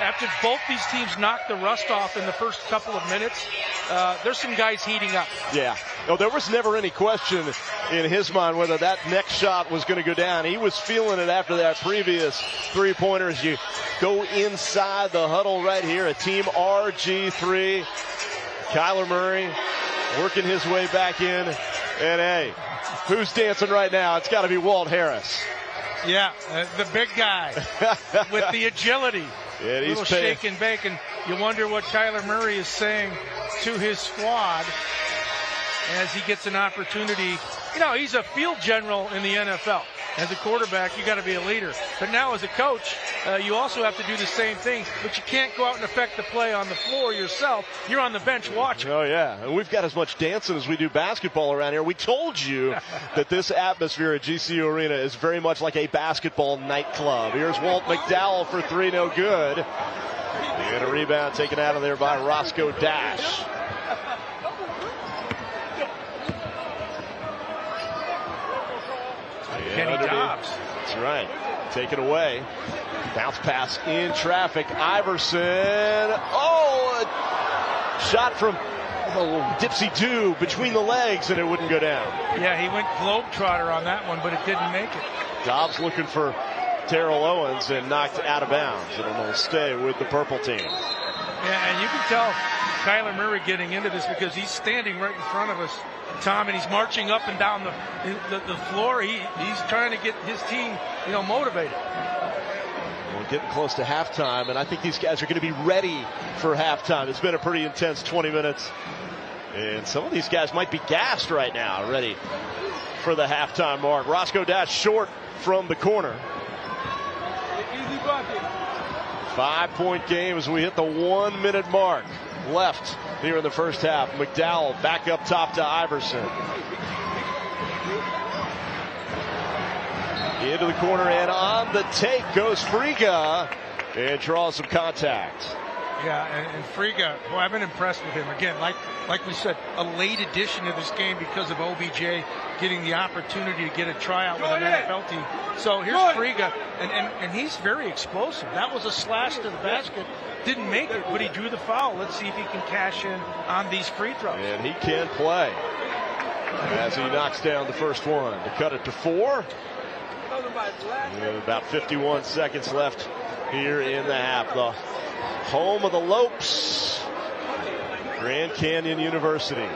after both these teams knocked the rust off in the first couple of minutes, there's some guys heating up. Yeah. No, there was never any question in his mind whether that next shot was going to go down. He was feeling it after that previous three-pointer. As you go inside the huddle right here, a Team RG3. Kyler Murray working his way back in. And hey, who's dancing right now? It's got to be Walt Harris. Yeah, the big guy with the agility. Yeah, he's little shake and bake, and you wonder what Kyler Murray is saying to his squad as he gets an opportunity. You know, he's a field general in the NFL. As a quarterback, you got to be a leader. But now as a coach, you also have to do the same thing. But you can't go out and affect the play on the floor yourself. You're on the bench watching. Oh, yeah. And we've got as much dancing as we do basketball around here. We told you that this atmosphere at GCU Arena is very much like a basketball nightclub. Here's Walt McDowell for three, no good. And a rebound taken out of there by Roscoe Dash. Kenny Dobbs. That's right. Taken away. Bounce pass in traffic. Iverson. Oh, a shot from dipsy-do between the legs, and it wouldn't go down. Yeah, he went globetrotter on that one, but it didn't make it. Dobbs looking for Terrell Owens and knocked out of bounds. It'll stay with the purple team. Yeah, and you can tell Kyler Murray getting into this because he's standing right in front of us, Tom, and he's marching up and down the floor. He's trying to get his team, motivated. We're getting close to halftime, and I think these guys are going to be ready for halftime. It's been a pretty intense 20 minutes, and some of these guys might be gassed right now, ready for the halftime mark. Roscoe Dash short from the corner. Easy bucket. 5-point game as we hit the 1 minute mark left here in the first half. McDowell back up top to Iverson. Into the corner, and on the take goes Friga and draws some contact. Yeah, and Friga, well, I've been impressed with him. Again, like we said, a late addition to this game because of OBJ getting the opportunity to get a tryout with an NFL team. So here's Friga, and he's very explosive. That was a slash to the basket. Didn't make it, but he drew the foul. Let's see if he can cash in on these free throws. And he can play as he knocks down the first one to cut it to 4. About 51 seconds left here in the half. The home of the Lopes, Grand Canyon University.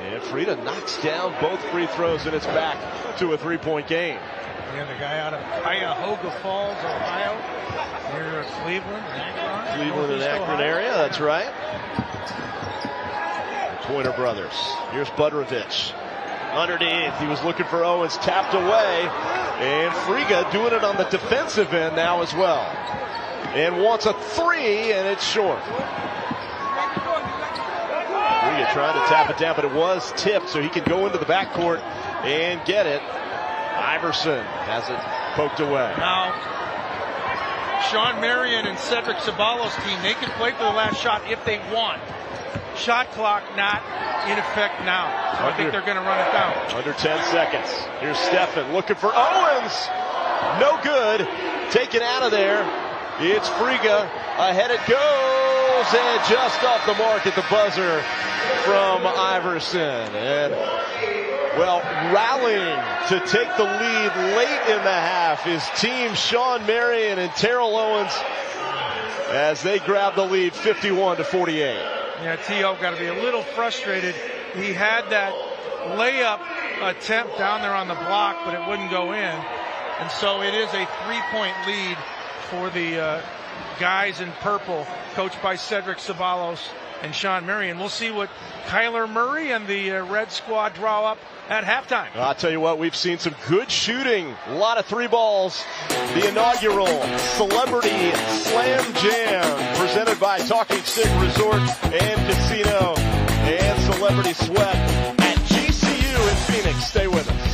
And Frieda knocks down both free throws, and it's back to a 3-point game. Yeah, the guy out of Cuyahoga Falls, Ohio, near Cleveland and Akron. Cleveland and Akron area, that's right. The Pointer brothers. Here's Budrovich. Underneath, he was looking for Owens, tapped away, and Friga doing it on the defensive end now as well. And wants a 3, and it's short. Friga trying to tap it down, but it was tipped, so he can go into the backcourt and get it. Iverson has it poked away. Now, Shawn Marion and Cedric Ceballos' team, they can play for the last shot if they want. Shot clock not in effect now. So I think they're going to run it down. Under 10 seconds. Here's Stephen looking for Owens. No good. Taken out of there. It's Friga. Ahead it goes. And just off the mark at the buzzer from Iverson. And, well, rallying to take the lead late in the half is Team Shawn Marion and Terrell Owens as they grab the lead 51-48. Yeah, T.O. got to be a little frustrated. He had that layup attempt down there on the block, but it wouldn't go in. And so it is a 3-point lead for the guys in purple, coached by Cedric Ceballos and Shawn Marion. We'll see what Kyler Murray and the red squad draw up at halftime. I'll tell you what, we've seen some good shooting. A lot of three balls. The inaugural Celebrity Slam Jam presented by Talking Stick Resort and Casino and Celebrity Sweat at GCU in Phoenix. Stay with us.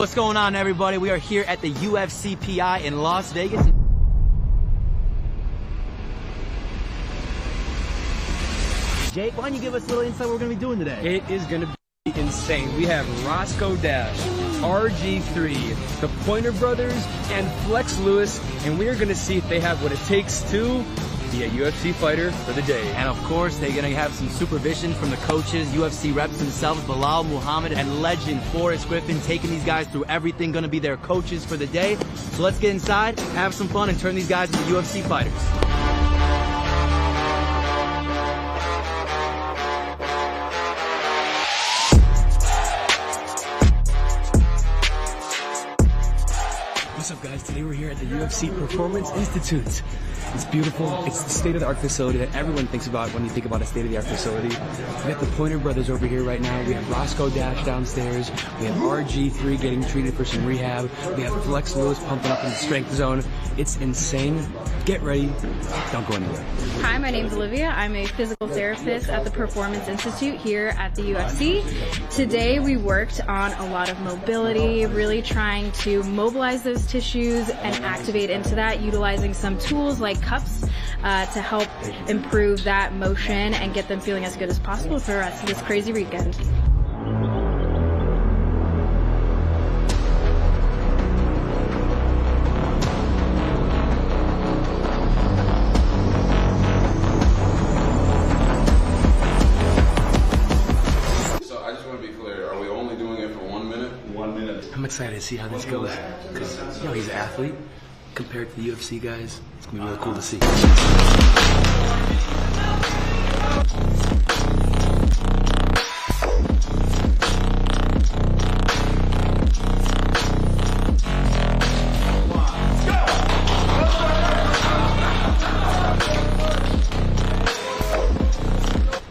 What's going on, everybody? We are here at the UFC PI in Las Vegas. Jake, why don't you give us a little insight what we're going to be doing today? It is going to be insane. We have Roscoe Dash, RGIII, the Pointer Brothers, and Flex Lewis, and we are going to see if they have what it takes to be a UFC fighter for the day. And of course, they're going to have some supervision from the coaches, UFC reps themselves, Bilal Muhammad and legend Forrest Griffin, taking these guys through everything, going to be their coaches for the day. So let's get inside, have some fun, and turn these guys into UFC fighters. What's up, guys? Today we're here at the UFC Performance Institute. It's beautiful. It's the state-of-the-art facility that everyone thinks about when you think about a state-of-the-art facility. We got the Pointer Brothers over here right now. We have Roscoe Dash downstairs. We have RG3 getting treated for some rehab. We have Flex Lewis pumping up in the strength zone. It's insane. Get ready. Don't go anywhere. Hi, my name's Olivia. I'm a physical therapist at the Performance Institute here at the UFC. Today we worked on a lot of mobility, really trying to mobilize those tissues and activate into that, utilizing some tools like cups to help improve that motion and get them feeling as good as possible for the rest of this crazy weekend. I'm excited to see how this goes because, you know, he's an athlete. compared to the UFC guys. It's gonna be really cool to see.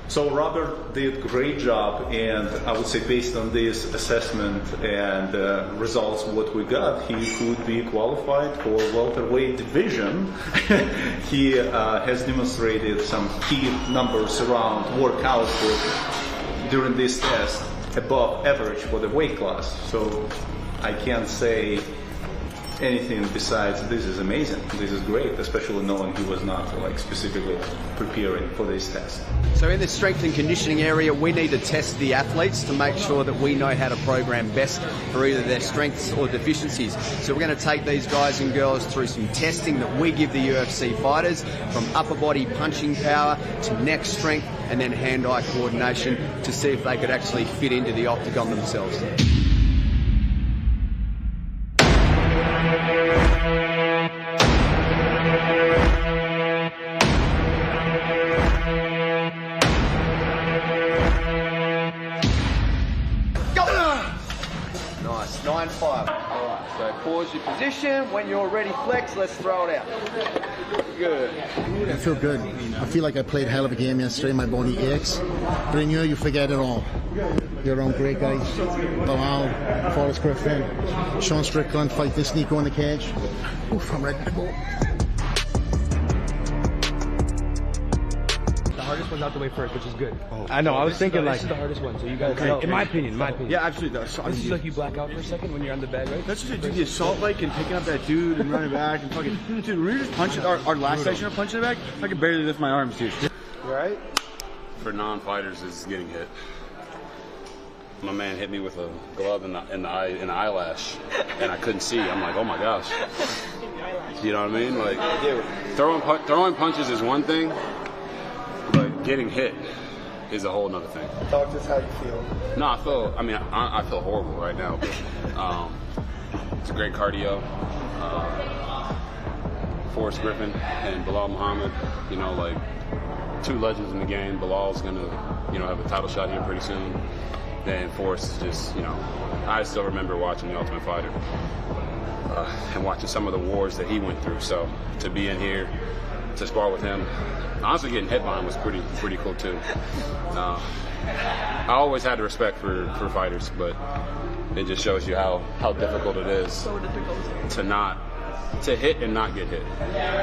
So Robert did a great job, and I would say based on this assessment and results, what we got, he could be qualified for welterweight division. He has demonstrated some key numbers around workouts during this test above average for the weight class. So I can't say anything besides this is amazing, this is great, especially knowing he was not like specifically preparing for this test. So in the strength and conditioning area, we need to test the athletes to make sure that we know how to program best for either their strengths or deficiencies. So we're going to take these guys and girls through some testing that we give the UFC fighters, from upper body punching power to neck strength and then hand-eye coordination, to see if they could actually fit into the octagon themselves. Nice, 9-5. All right, so pause your position. When you're ready, flex, let's throw it out. Good. I feel good. I feel like I played a hell of a game yesterday. My body aches. But in you forget it all. You're around great guys. Bilal, Forrest Griffin, Shawn Strickland, fight this Nico in the cage. Oof, I'm ready to go. Hardest one's out the way first, which is good. Oh, I know. I was thinking this is the hardest one. So you guys, in my opinion, Yeah, absolutely. This is like you black out for a second when you're on the bag, right? That's just the assault bike and picking up that dude and running back and fucking. Dude, we were just punching our last section of punching the bag. I could barely lift my arms, dude. You alright? For non-fighters, is getting hit. My man hit me with a glove in the eyelash, and I couldn't see. I'm like, oh my gosh. You know what I mean? Like, throwing punches is one thing, but getting hit is a whole nother thing. Talk to us how you feel. No, I feel horrible right now. But, it's a great cardio. Forrest Griffin and Bilal Muhammad, you know, like two legends in the game. Bilal's gonna, you know, have a title shot here pretty soon. Then Forrest is just, you know, I still remember watching The Ultimate Fighter and watching some of the wars that he went through. So to be in here to spar with him, honestly, getting hit by him was pretty cool too. I always had respect for fighters, but it just shows you how difficult it is. So difficult. To hit and not get hit.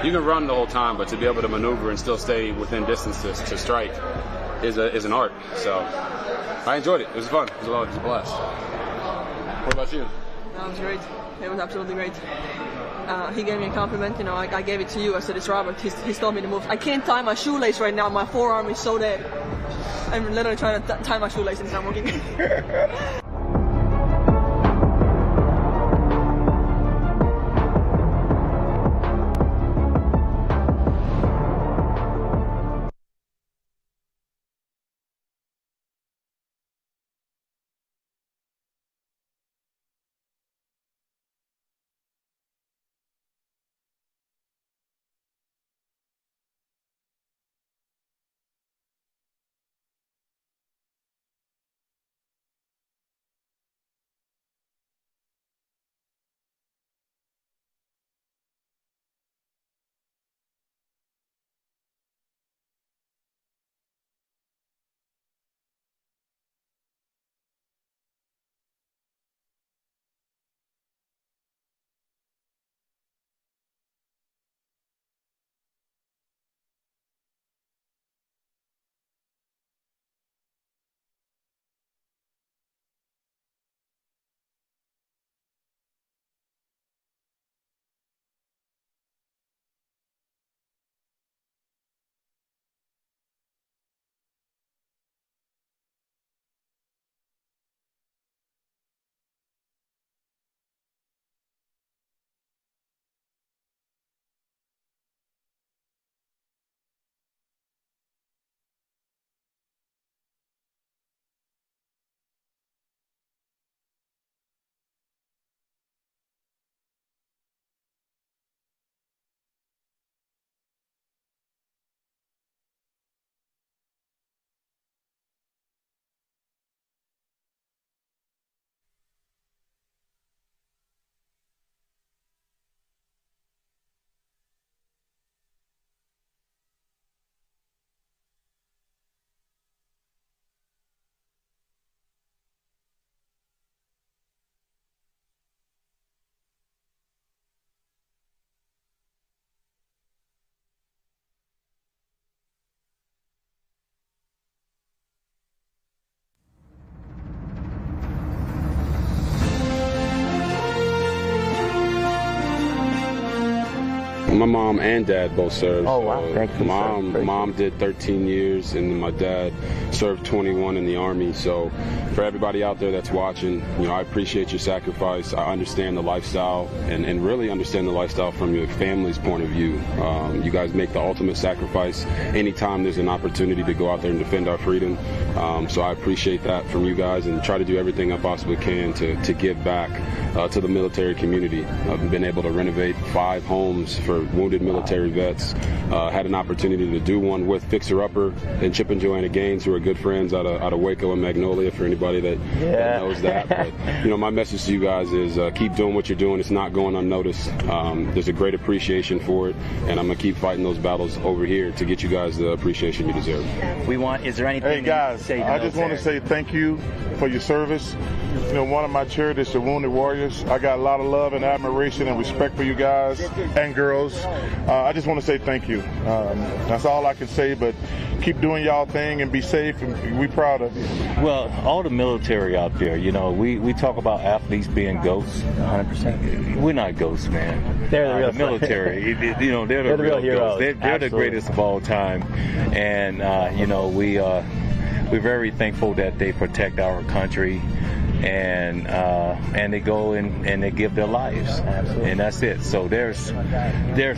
You can run the whole time, but to be able to maneuver and still stay within distance to strike is an art. So I enjoyed it. It was fun. It was a blast. What about you? That was great. It was absolutely great. He gave me a compliment. You know, I gave it to you. I said, it's Robert. He's told me to move. I can't tie my shoelace right now. My forearm is so dead. I'm literally trying to tie my shoelace and it's not working. My mom and dad both served. Oh, wow. Thank you, sir. Mom did 13 years, and my dad served 21 in the Army. So for everybody out there that's watching, I appreciate your sacrifice. I understand the lifestyle and really understand the lifestyle from your family's point of view. You guys make the ultimate sacrifice anytime there's an opportunity to go out there and defend our freedom. So I appreciate that from you guys and try to do everything I possibly can to give back to the military community. I've been able to renovate 5 homes for wounded military vets. Had an opportunity to do one with Fixer Upper and Chip and Joanna Gaines, who are good friends out of Waco and Magnolia, for anybody that knows that. But, my message to you guys is keep doing what you're doing. It's not going unnoticed. There's a great appreciation for it, and I'm going to keep fighting those battles over here to get you guys the appreciation you deserve. Is there anything? Hey guys, I just want to say thank you for your service. One of my charities, the Wounded Warriors. I got a lot of love and admiration and respect for you guys and girls. I just want to say thank you. That's all I can say, but keep doing y'all thing and be safe, and we proud of you. Well, all the military out there, we talk about athletes being ghosts. 100%. We're not ghosts, man. They're the real military. They're the real heroes. They're the greatest of all time, and we're very thankful that they protect our country. And they go and they give their lives. Absolutely. And that's it. So there's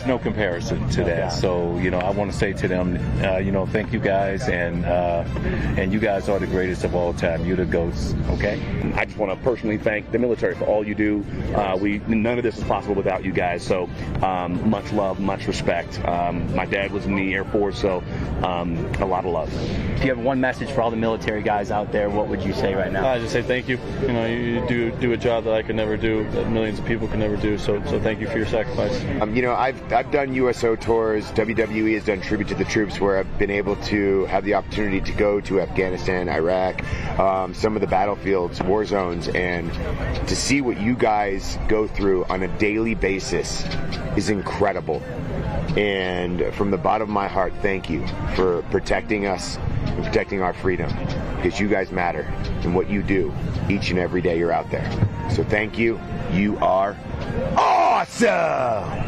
no comparison to that. So I want to say to them, thank you guys, and you guys are the greatest of all time. You're the ghosts. Okay. I just want to personally thank the military for all you do. None of this is possible without you guys. So much love, much respect. My dad was in the Air Force, so a lot of love. If you have one message for all the military guys out there, what would you say right now? I just say thank you. You do a job that I could never do, that millions of people can never do. So thank you for your sacrifice. I've done USO tours. WWE has done tribute to the troops, where I've been able to have the opportunity to go to Afghanistan, Iraq, some of the battlefields, war zones, and to see what you guys go through on a daily basis is incredible. And from the bottom of my heart, thank you for protecting us and protecting our freedom, because you guys matter in what you do each and every day you're out there. So thank you. You are awesome!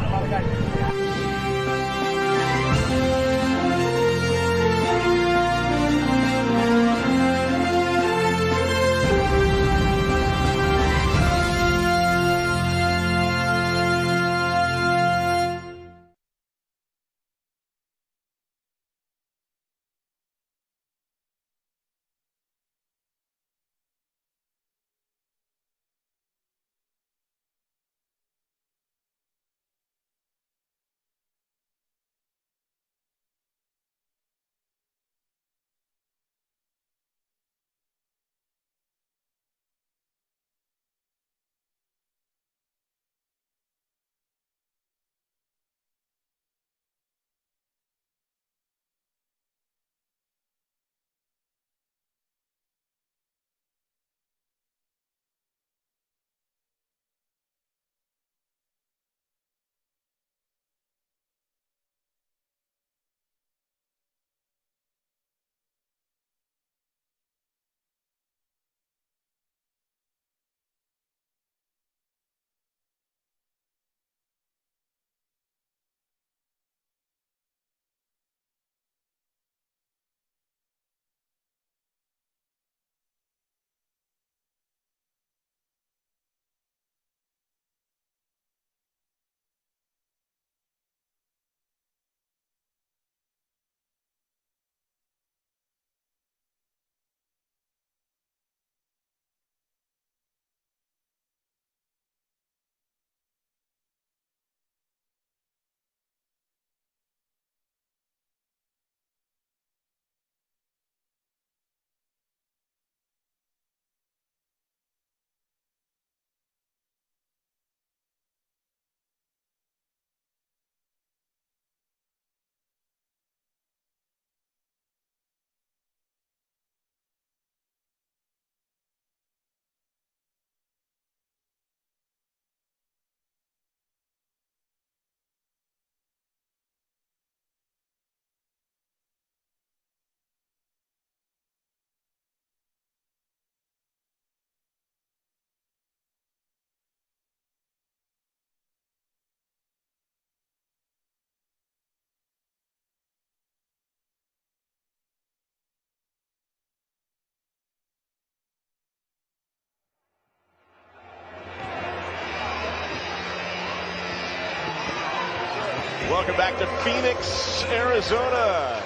Welcome back to Phoenix, Arizona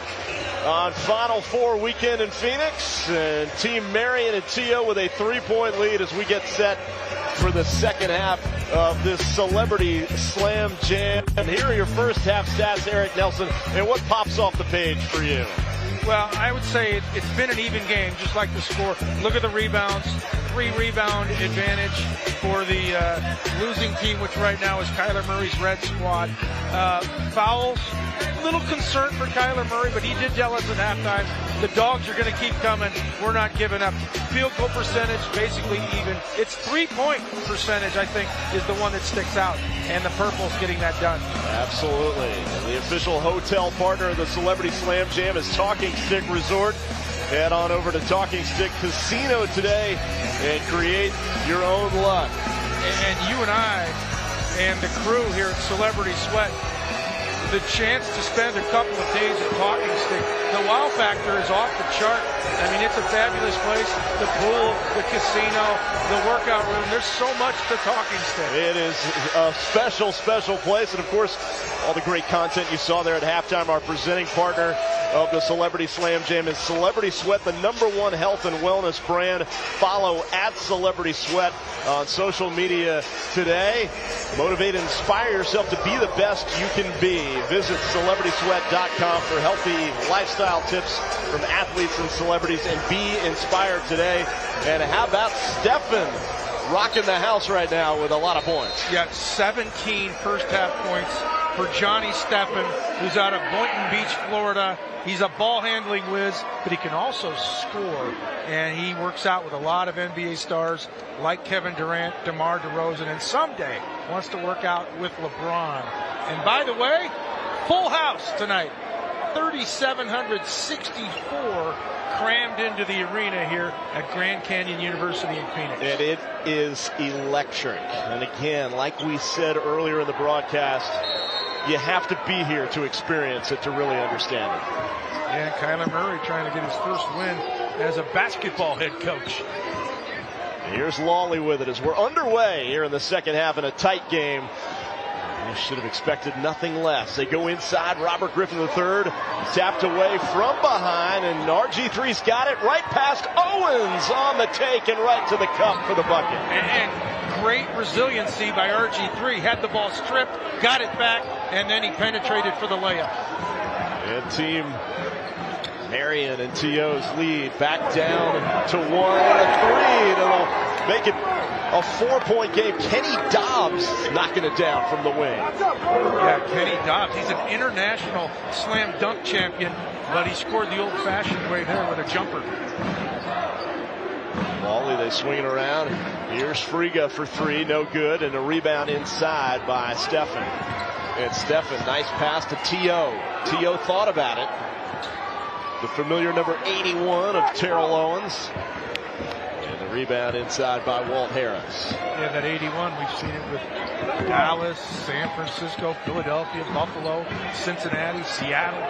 on Final Four weekend in Phoenix. And Team Marion and T.O. with a 3-point lead as we get set for the second half of this Celebrity Slam Jam. And here are your first half stats, Eric Nelson, and what pops off the page for you? Well, I would say it's been an even game, just like the score. Look at the rebounds. 3 rebound advantage for the losing team, which right now is Kyler Murray's red squad. Fouls, little concern for Kyler Murray, but he did tell us at halftime, the dogs are going to keep coming. We're not giving up. Field goal percentage, basically even. It's 3-point percentage, I think, is the one that sticks out. And the purple's getting that done. Absolutely. And the official hotel partner of the Celebrity Slam Jam is Talking Stick Resort. Head on over to Talking Stick Casino today and create your own luck. And you and I and the crew here at Celebrity Sweat, the chance to spend a couple of days at Talking Stick, the wow factor is off the chart. I mean, it's a fabulous place. The pool, the casino, the workout room. There's so much to Talking Stick. It is a special, special place. And, of course, all the great content you saw there at halftime. Our presenting partner of the Celebrity Slam Jam is Celebrity Sweat, the #1 health and wellness brand. Follow at Celebrity Sweat on social media today. Motivate and inspire yourself to be the best you can be. Visit CelebritySweat.com for healthy lifestyle tips from athletes and celebrities, and be inspired today. And how about Stephen rocking the house right now with a lot of points? Yeah, 17 first half points for Johnny Steffen, who's out of Boynton Beach, Florida. He's a ball handling whiz, but he can also score. And he works out with a lot of NBA stars like Kevin Durant, DeMar DeRozan, and someday wants to work out with LeBron. And by the way, full house tonight. 3,764 crammed into the arena here at Grand Canyon University in Phoenix. And it is electric. And again, like we said earlier in the broadcast, you have to be here to experience it to really understand it. And Kyler Murray trying to get his first win as a basketball head coach. Here's Lawley with it as we're underway here in the second half in a tight game. You should have expected nothing less. They go inside. Robert Griffin III tapped away from behind, and RG3's got it right past Owens on the take and right to the cup for the bucket. And great resiliency by RG3. Had the ball stripped, got it back, and then he penetrated for the layup. And Team Marion and T.O.'s lead back down to 1 and a 3. That'll make it a 4-point game. Kenny Dobbs knocking it down from the wing. Yeah, Kenny Dobbs. He's an international slam dunk champion, but he scored the old-fashioned way there with a jumper. Lawley, they swing it around. Here's Friga for 3, no good, and a rebound inside by Steffen. And Steffen, nice pass to T.O. T.O. thought about it. The familiar number 81 of Terrell Owens. And the rebound inside by Walt Harris. Yeah, that 81, we've seen it with Dallas, San Francisco, Philadelphia, Buffalo, Cincinnati, Seattle.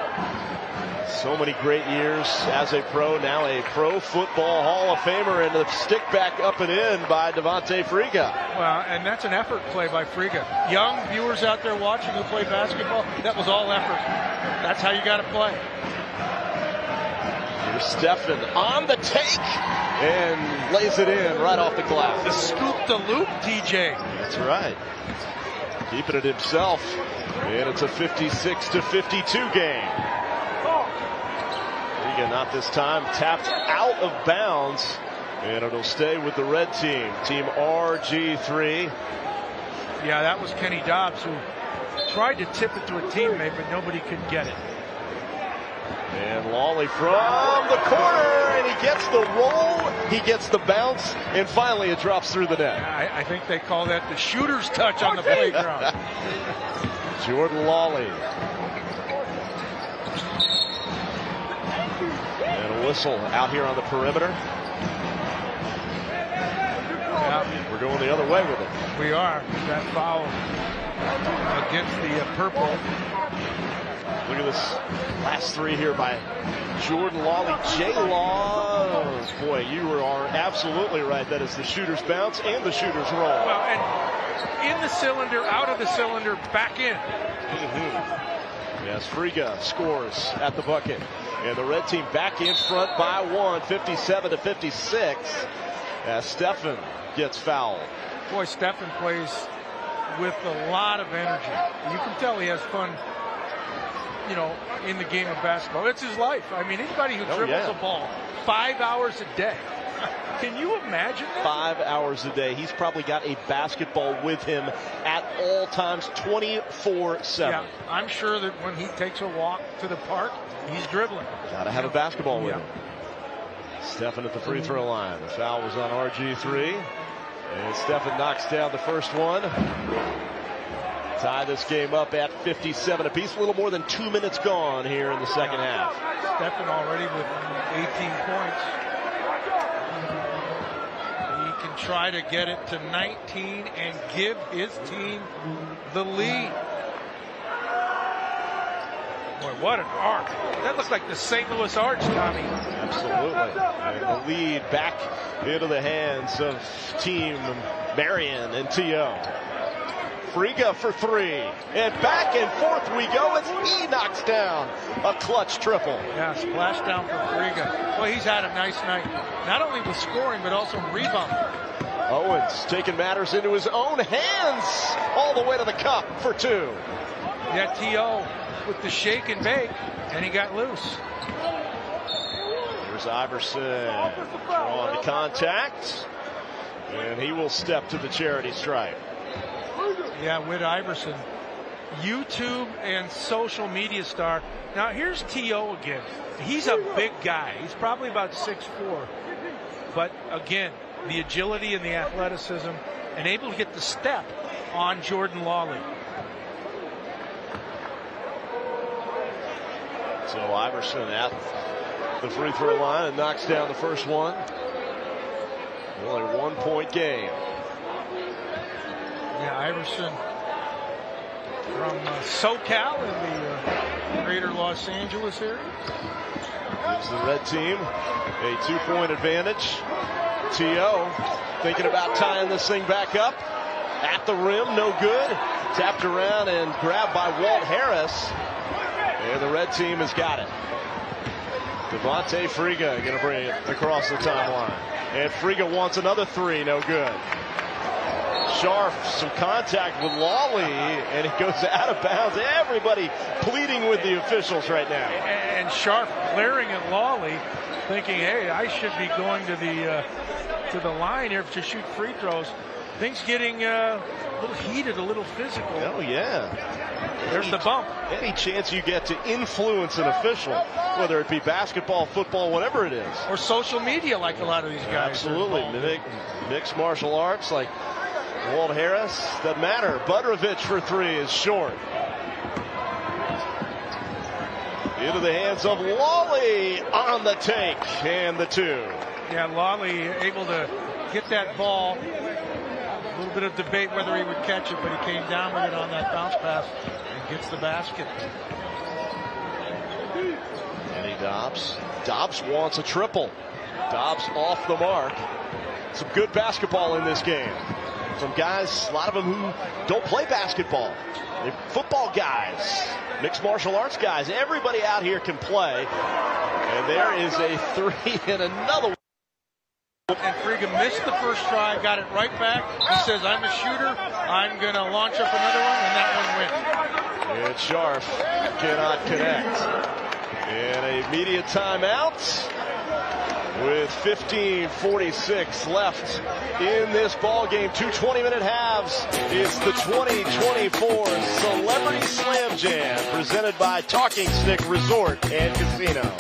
So many great years as a pro, now a Pro Football Hall of Famer, and the stick back up and in by Devontae Friga. Well, and that's an effort play by Friga. Young viewers out there watching who play basketball, that was all effort. That's how you got to play. Here's Steffen on the take and lays it in right off the glass. The scoop the loop, TJ. That's right. Keeping it himself. And it's a 56-52 game. Friga not this time. Tapped out of bounds. And it'll stay with the red team. Team RG3. Yeah, that was Kenny Dobbs who tried to tip it to a teammate, but nobody could get it. And Lawley from the corner, and he gets the roll, he gets the bounce, and finally it drops through the net. I think they call that the shooter's touch on the playground. Jordan Lawley. And a whistle out here on the perimeter. Yeah, we're going the other way with it. We are. That foul against the purple. Look at this last 3 here by Jordan Lawley. J-Law. Boy, you are absolutely right. That is the shooter's bounce and the shooter's roll. Well, and in the cylinder, out of the cylinder, back in. Yes, Friga scores at the bucket. And the red team back in front by 1, 57-56, as Stephen gets fouled. Boy, Stephen plays with a lot of energy. You can tell he has fun, you know, in the game of basketball. It's his life. I mean, anybody who dribbles a ball 5 hours a day. Can you imagine that? 5 hours a day. He's probably got a basketball with him at all times, 24/7. Yeah, I'm sure that when he takes a walk to the park, he's dribbling. Gotta have a basketball with him. Stephen at the free throw line. The foul was on RG3. And Stephen knocks down the first one. Tie this game up at 57 apiece. A little more than 2 minutes gone here in the second half. Stephen already with 18 points. He can try to get it to 19 and give his team the lead. Boy, what an arc. That looks like the St. Louis Arch, Tommy. Absolutely. And the lead back into the hands of team Marion and T.O. Friga for three. And back and forth we go as he knocks down a clutch triple. Yeah, splash down for Friga. Well, he's had a nice night. Not only with scoring, but also rebounding. Owens taking matters into his own hands all the way to the cup for two. Yeah, T.O. with the shake and bake, and he got loose. There's Iverson drawn to contact, and he will step to the charity stripe. Yeah, Whit Iverson, YouTube and social media star. Now here's T.O. again. He's a big guy. He's probably about 6'4", but again, the agility and the athleticism, and able to get the step on Jordan Lawley. So Iverson at the free throw line and knocks down the first one. Only a 1 point game. Yeah, Iverson from SoCal in the greater Los Angeles area. Gives the red team a 2 point advantage. T.O. thinking about tying this thing back up. At the rim, no good. Tapped around and grabbed by Walt Harris. And the red team has got it. Devontae Friga going to bring it across the timeline. And Friga wants another three, no good. Sharp, some contact with Lawley, and it goes out of bounds. Everybody pleading with the officials right now. And Sharp glaring at Lawley, thinking, hey, I should be going to the line here to shoot free throws. Things getting a little heated, a little physical. Oh, yeah. There's the bump. Any chance you get to influence an official, whether it be basketball, football, whatever it is. Or social media, like a lot of these guys. Absolutely. Mixed martial arts like Walt Harris. Doesn't matter. Budrovich for three is short. Into the hands of Lawley on the take. And the two. Yeah, Lawley able to get that ball. A little bit of debate whether he would catch it, but he came down with it on that bounce pass and gets the basket. Kenny Dobbs. Dobbs wants a triple. Dobbs off the mark. Some good basketball in this game from guys, a lot of them who don't play basketball. They're football guys, mixed martial arts guys. Everybody out here can play. And there is a three and another one. And Friga missed the first try, got it right back. He says, I'm a shooter. I'm going to launch up another one, and that one wins. And Sharp cannot connect. And a media timeout with 15:46 left in this ball game. 2 20-minute halves. It's the 2024 Celebrity Slam Jam presented by Talking Stick Resort and Casino.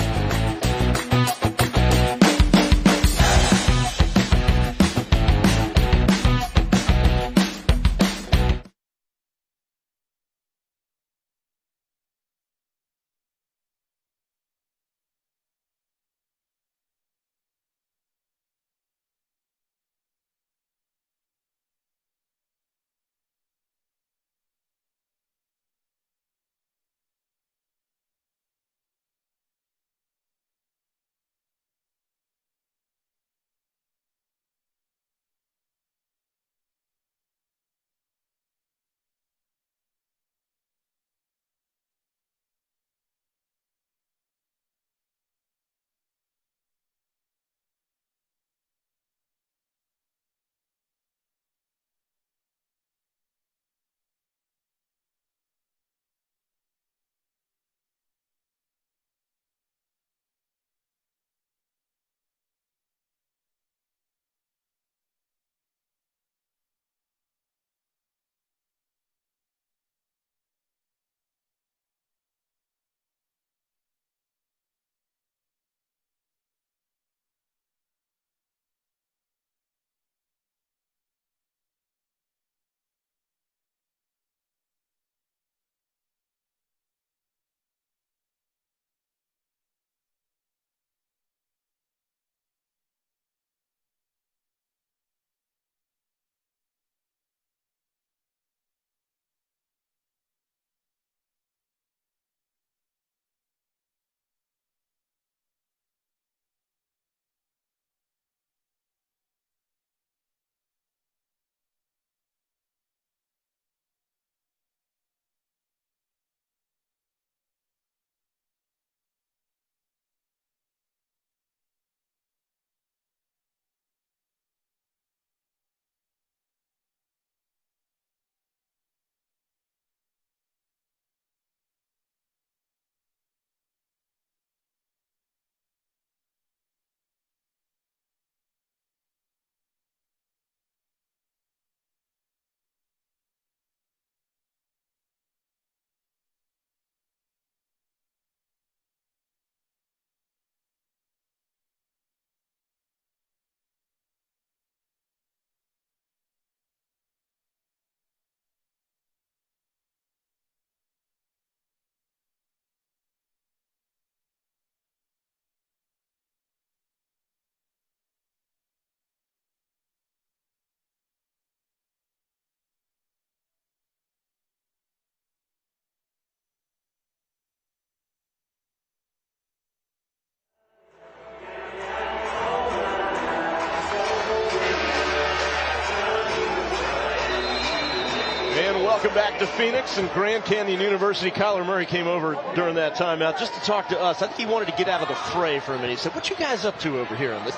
Welcome back to Phoenix and Grand Canyon University. Kyler Murray came over during that timeout just to talk to us. I think he wanted to get out of the fray for a minute. He said, "What you guys up to over here on this?"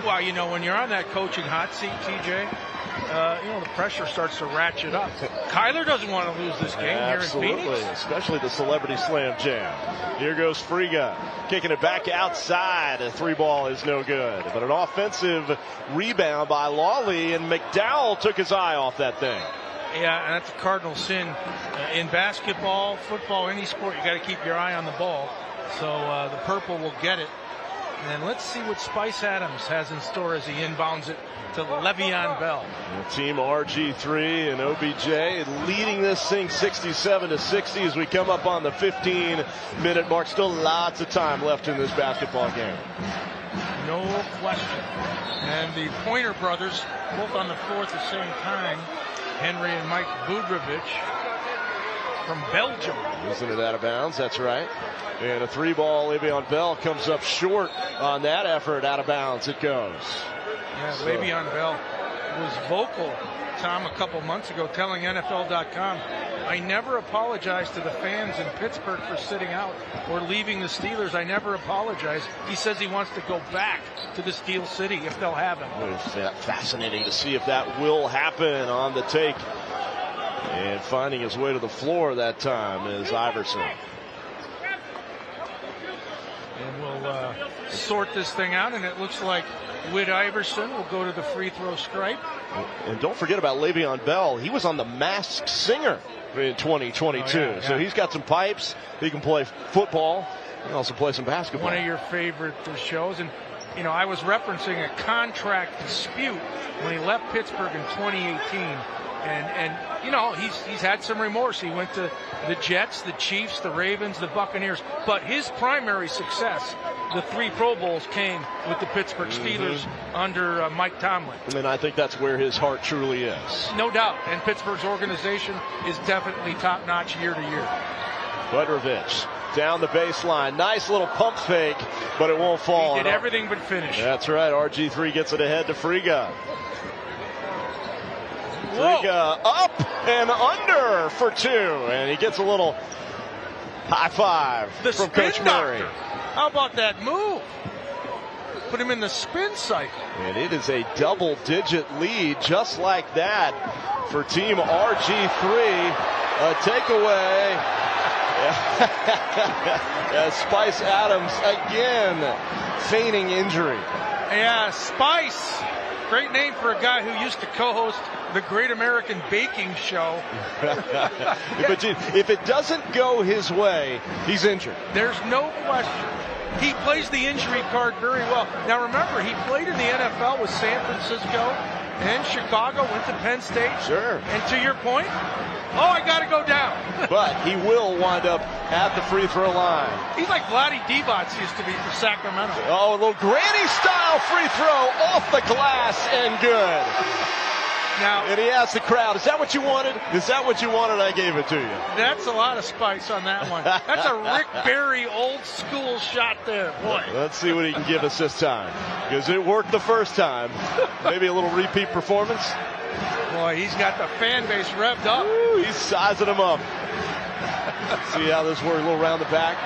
Well, you know, when you're on that coaching hot seat, TJ, you know, the pressure starts to ratchet up. Kyler doesn't want to lose this game here in Phoenix. Especially the Celebrity Slam Jam. Here goes Friga, kicking it back outside. A 3-ball is no good. But an offensive rebound by Lawley, and McDowell took his eye off that thing. Yeah, and that's a cardinal sin. In basketball, football, any sport, you got to keep your eye on the ball. So the purple will get it. And let's see what Spice Adams has in store as he inbounds it to Le'Veon Bell. The team RG3 and OBJ leading this thing 67-60 as we come up on the 15-minute mark. Still lots of time left in this basketball game. No question. And the Pointer brothers, both on the floor at the same time, Henry and Mike Budrovich from Belgium. Isn't it out of bounds? That's right. And a 3-ball, Le'Veon Bell comes up short on that effort. Out of bounds it goes. Yeah, Le'Veon Bell was vocal, Tom, a couple months ago, telling NFL.com, "I never apologize to the fans in Pittsburgh for sitting out or leaving the Steelers. I never apologize." He says he wants to go back to the Steel City if they'll have him. It's fascinating to see if that will happen on the take. And finding his way to the floor that time is Iverson. And we'll sort this thing out, and it looks like Whit Iverson will go to the free throw stripe. And don't forget about Le'Veon Bell. He was on The Masked Singer in 2022. Oh, yeah. So he's got some pipes. He can play football. He can also play some basketball. One of your favorite shows. And, you know, I was referencing a contract dispute when he left Pittsburgh in 2018. And you know, he's had some remorse. He went to the Jets, the Chiefs, the Ravens, the Buccaneers. But his primary success, the 3 Pro Bowls, came with the Pittsburgh Steelers under Mike Tomlin. And I think that's where his heart truly is. No doubt. And Pittsburgh's organization is definitely top-notch year to year. Budrovich down the baseline. Nice little pump fake, but it won't fall. He did everything but finish. That's right. RG3 gets it ahead to Friga. Friga up and under for 2, and he gets a little high five from Coach Murray. How about that move? Put him in the spin cycle. And it is a double-digit lead just like that for Team RG3. A takeaway. Spice Adams again feigning injury. Yeah, Spice. Great name for a guy who used to co-host the Great American Baking Show. But if it doesn't go his way, he's injured. There's no question. He plays the injury card very well. Now remember, he played in the NFL with San Francisco and Chicago, went to Penn State. Sure. And to your point, I got to go down. But he will wind up at the free throw line. He's like Vladdy Divac used to be for Sacramento. Oh, a little granny-style free throw off the glass and good. Now, and he asked the crowd, "Is that what you wanted? Is that what you wanted? I gave it to you." That's a lot of spice on that one. That's a Rick Barry old school shot there, boy. Let's see what he can give us this time, because it worked the first time. Maybe a little repeat performance. Boy, he's got the fan base revved up. Ooh, he's sizing them up. See how this works. A little round the back.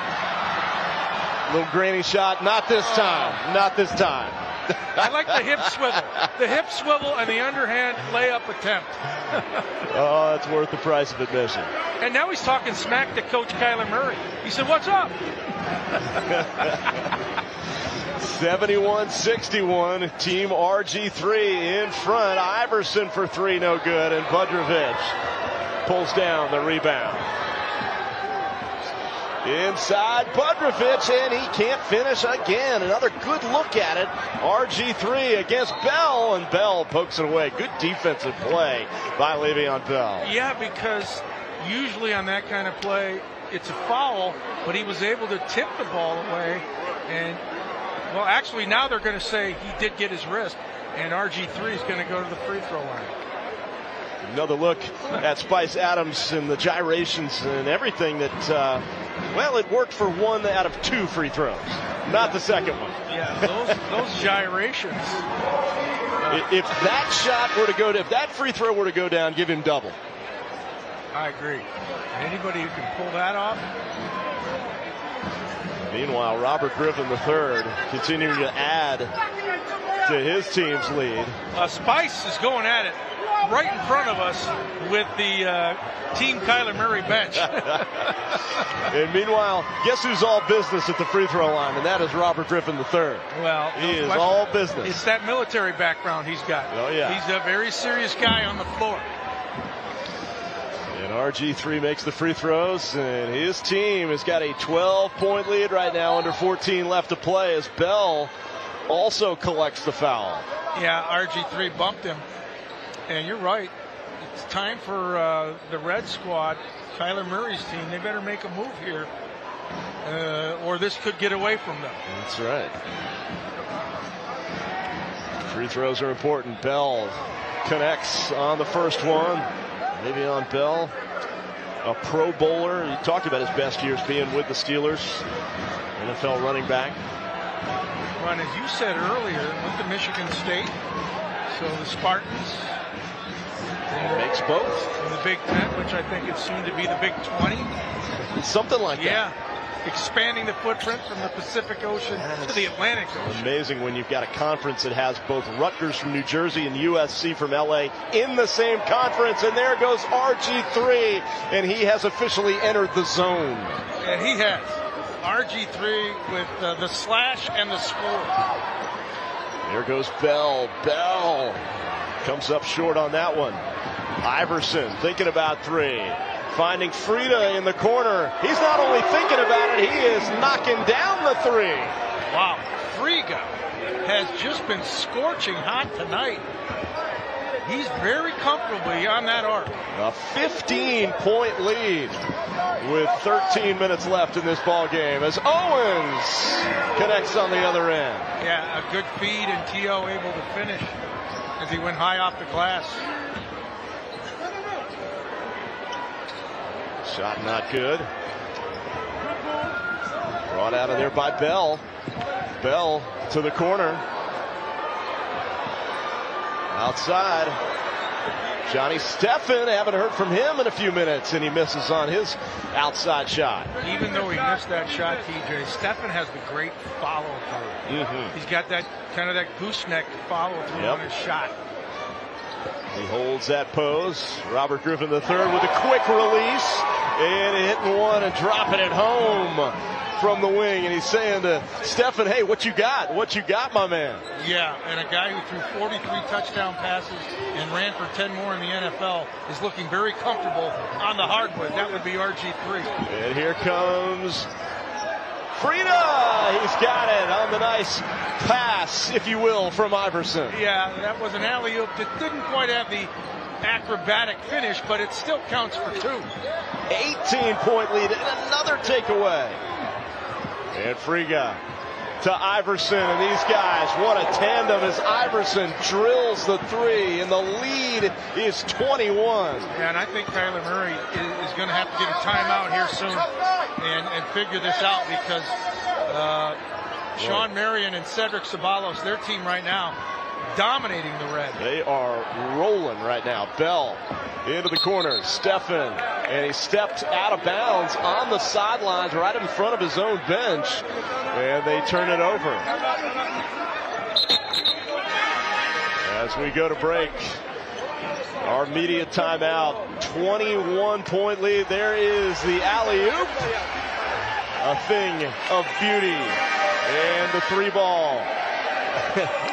A little granny shot. Not this time. Not this time. I like the hip swivel. The hip swivel and the underhand layup attempt. Oh, that's worth the price of admission. And now he's talking smack to Coach Kyler Murray. He said, "What's up?" 71-61. Team RG3 in front. Iverson for 3, no good. And Budrovich pulls down the rebound. Inside Budrovich, and he can't finish again. Another good look at it. RG3 against Bell, and Bell pokes it away. Good defensive play by Le'Veon Bell. Yeah, because usually on that kind of play, it's a foul, but he was able to tip the ball away. And, well, actually, now they're going to say he did get his wrist, and RG3 is going to go to the free throw line. Another look at Spice Adams and the gyrations and everything that, well, it worked for 1 out of 2 free throws, not the second one. Yeah, those gyrations. If that shot were to go, if that free throw were to go down, give him double. I agree. Anybody who can pull that off. Meanwhile, Robert Griffin III continuing to add to his team's lead. Spice is going at it right in front of us with the Team Kyler Murray bench. And meanwhile, guess who's all business at the free throw line? And that is Robert Griffin III. Well, he is all business. It's that military background he's got. Oh, yeah. He's a very serious guy on the floor. And RG3 makes the free throws, and his team has got a 12-point lead right now, under 14 left to play, as Bell also collects the foul. Yeah, RG3 bumped him. And you're right. It's time for the Red Squad, Kyler Murray's team. They better make a move here, or this could get away from them. That's right. Free throws are important. Bell connects on the first one. Maybe on Bell, a Pro Bowler. He talked about his best years being with the Steelers, NFL running back. Ron, as you said earlier, went to Michigan State. So the Spartans. Makes both. In the Big Ten, which I think is soon to be the Big 20. Something like that. Yeah. Expanding the footprint from the Pacific Ocean to the Atlantic Ocean. Amazing when you've got a conference that has both Rutgers from New Jersey and USC from LA in the same conference. And there goes RG3, and he has officially entered the zone. And he has. RG3 with the slash and the score. There goes Bell. Bell comes up short on that one. Iverson thinking about three. Finding Frida in the corner. He's not only thinking about it, he is knocking down the three. Wow. Frida has just been scorching hot tonight. He's very comfortably on that arc. A 15-point lead with 13 minutes left in this ball game as Owens connects on the other end. Yeah, a good feed and T.O. able to finish as he went high off the glass. Shot not good. Brought out of there by Bell. Bell to the corner. Outside. Johnny Stephen, haven't heard from him in a few minutes, and he misses on his outside shot. Even though he missed that shot, TJ, Stephen has the great follow-through. Mm-hmm. He's got that kind of that gooseneck follow-through on his shot. He holds that pose. Robert Griffin III with a quick release. And hitting one and dropping it home from the wing. And he's saying to Stephen, hey, what you got? What you got, my man? Yeah, and a guy who threw 43 touchdown passes and ran for 10 more in the NFL is looking very comfortable on the hardwood. That would be RG3. And here comes Frida. He's got it on the nice pass, if you will, from Iverson. Yeah, that was an alley-oop that didn't quite have the acrobatic finish, but it still counts for two. 18-point lead and another takeaway. And Frida to Iverson, and these guys, what a tandem as Iverson drills the three, and the lead is 21. Yeah, and I think Kyler Murray is going to have to get a timeout here soon and figure this out, because Shawn, Marion, and Cedric Ceballos, their team right now, dominating the red. They are rolling right now. Bell into the corner. Stephen, and he stepped out of bounds on the sidelines right in front of his own bench, and they turn it over. As we go to break, our media timeout, 21-point lead. There is the alley-oop, a thing of beauty, and the three ball.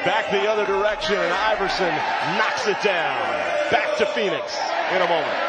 Back the other direction, and Iverson knocks it down. Back to Phoenix in a moment.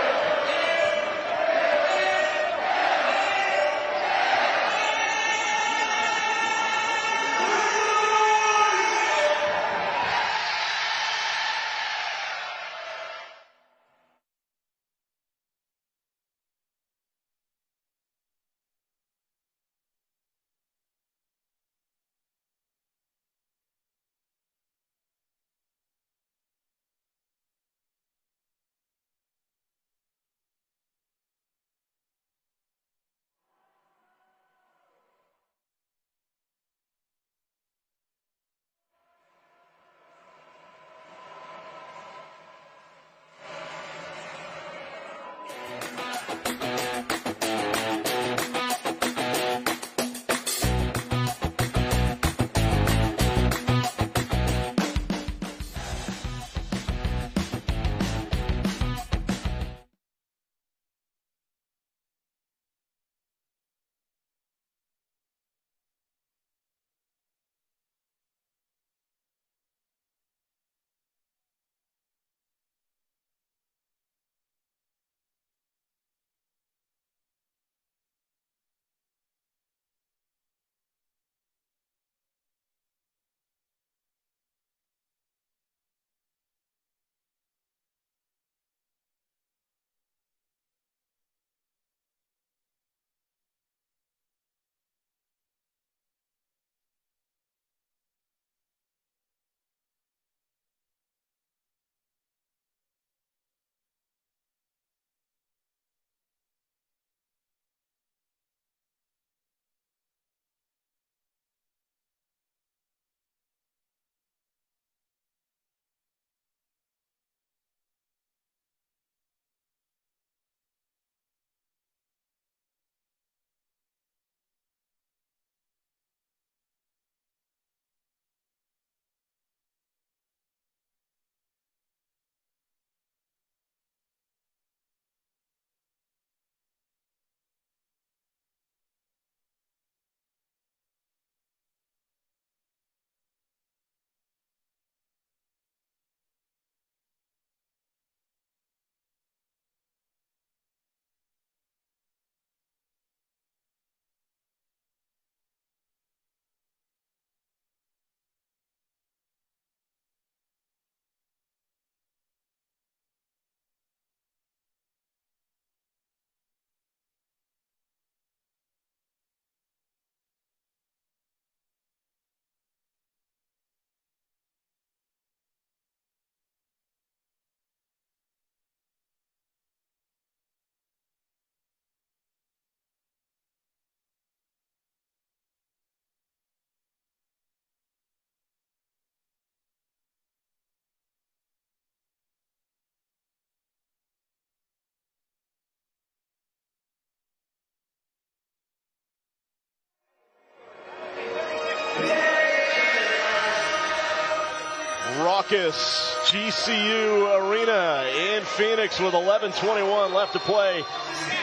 raucous GCU Arena in Phoenix with 11:21 left to play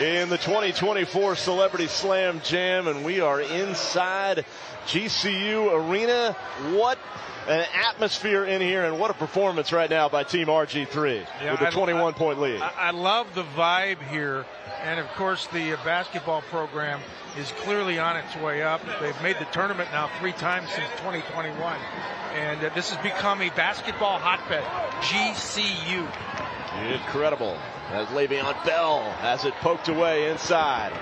in the 2024 Celebrity Slam Jam, and we are inside GCU Arena. What an atmosphere in here, and what a performance right now by Team RG3 with a 21-point lead. I love the vibe here, and of course the basketball program is clearly on its way up. They've made the tournament now 3 times since 2021, and this has become a basketball hotbed. GCU. Incredible, as Le'Veon Bell has it poked away inside.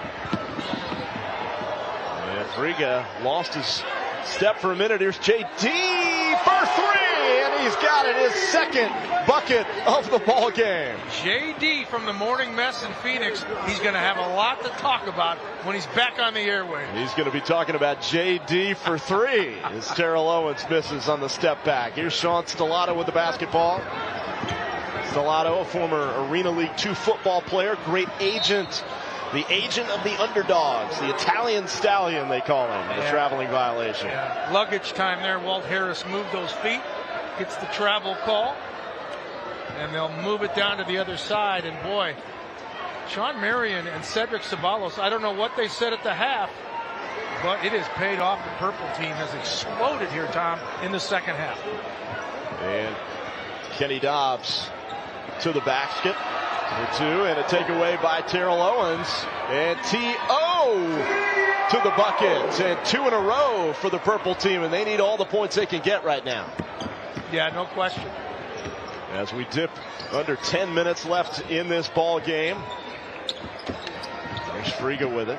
And Friga lost his step for a minute. Here's JD for 3, and he's got it, his second bucket of the ball game. JD from the morning mess in Phoenix. He's going to have a lot to talk about when he's back on the airwaves. He's going to be talking about JD for 3 as Terrell Owens misses on the step back. Here's Shawn Stellato with the basketball. Stellato, a former Arena League 2 football player, great agent. The agent of the underdogs, the Italian stallion, they call him, the traveling violation. Yeah. Luggage time there. Walt Harris moved those feet, gets the travel call, and they'll move it down to the other side. And boy, Shawn Marion and Cedric Ceballos, I don't know what they said at the half, but it has paid off. The purple team has exploded here, Tom, in the second half. And Kenny Dobbs to the basket. For 2, and a takeaway by Terrell Owens, and T.O. to the bucket, and 2 in a row for the purple team, and they need all the points they can get right now. Yeah, no question. As we dip under 10 minutes left in this ball game. There's Friga with it.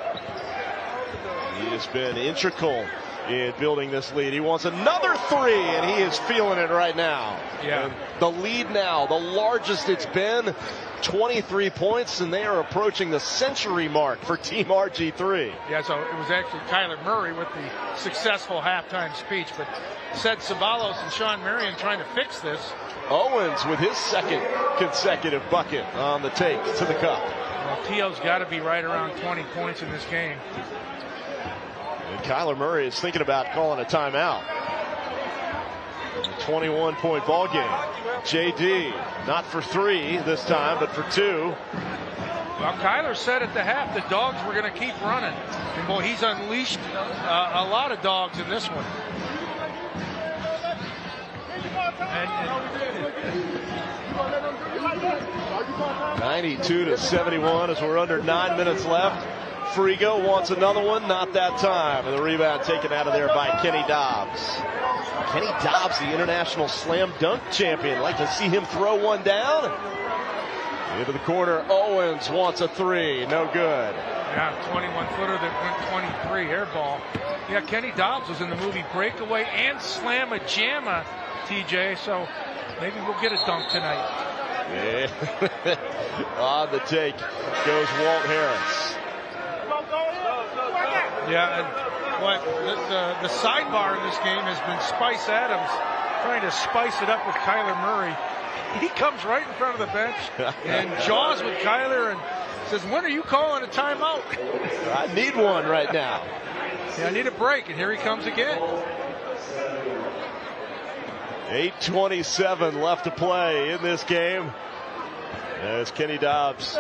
He has been integral in building this lead. He wants another 3, and he is feeling it right now. Yeah. And the lead now, the largest it's been, 23 points, and they are approaching the century mark for Team RG3. Yeah, so it was actually Kyler Murray with the successful halftime speech, but said Ceballos and Shawn Marion trying to fix this. Owens with his second consecutive bucket on the take to the cup. Well, T.O.'s got to be right around 20 points in this game. And Kyler Murray is thinking about calling a timeout. A 21-point ball game. JD, not for 3 this time, but for 2. Well, Kyler said at the half the dogs were going to keep running. And boy, he's unleashed a lot of dogs in this one. 92-71 as we're under 9 minutes left. Friga wants another one, not that time. And the rebound taken out of there by Kenny Dobbs. Kenny Dobbs, the international slam dunk champion. Like to see him throw one down. Into the corner, Owens wants a 3, no good. Yeah, 21-footer that went 23, air ball. Yeah, Kenny Dobbs was in the movie Breakaway and Slam-a-Jamma, TJ, so maybe we'll get a dunk tonight. Yeah. On the take goes Walt Harris. Yeah, and what the sidebar in this game has been Spice Adams trying to spice it up with Kyler Murray. He comes right in front of the bench and jaws with Kyler and says, "When are you calling a timeout?" I need one right now. Yeah, I need a break, and here he comes again. 8:27 left to play in this game. As Kenny Dobbs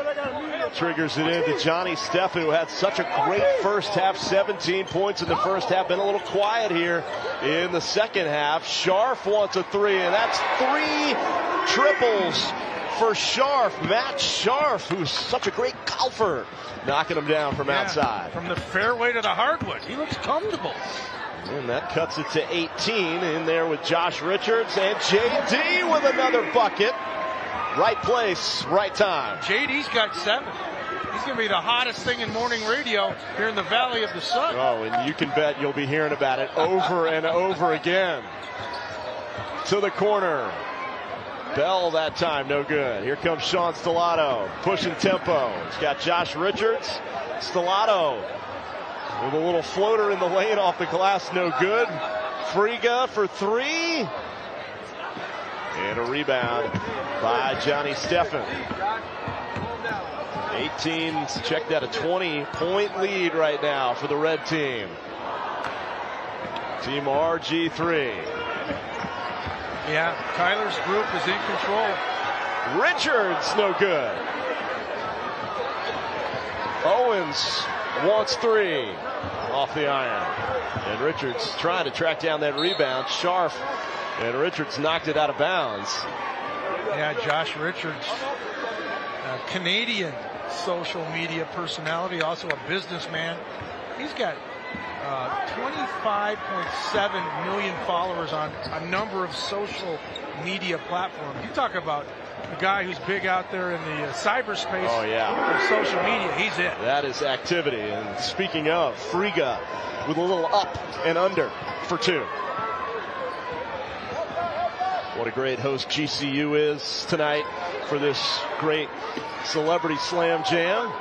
triggers it into Johnny Stephen, who had such a great first half, 17 points in the first half, been a little quiet here in the second half. Scharf wants a 3, and that's 3 triples for Scharf. Matt Scharf, who's such a great golfer, knocking him down from outside. From the fairway to the hardwood. He looks comfortable. And that cuts it to 18 in there with Josh Richards, and JD with another bucket. Right place, right time. JD's got 7. He's going to be the hottest thing in morning radio here in the Valley of the Sun. Oh, and you can bet you'll be hearing about it over and over again. To the corner. Bell that time, no good. Here comes Shawn Stellato, pushing tempo. He's got Josh Richards. Stellato with a little floater in the lane off the glass, no good. Friga for 3. And a rebound by Johnny Stephen. 18, check that, a 20-point lead right now for the red team. Team RG3. Yeah, Tyler's group is in control. Richards, no good. Owens wants 3 off the iron. And Richards trying to track down that rebound. Scharf and Richards knocked it out of bounds. Yeah, Josh Richards, a Canadian social media personality, also a businessman. He's got 25.7 million followers on a number of social media platforms. You talk about a guy who's big out there in the cyberspace of social media. He's it. That is activity. And speaking of, Friga with a little up and under for 2. What a great host GCU is tonight for this great Celebrity Slam Jam.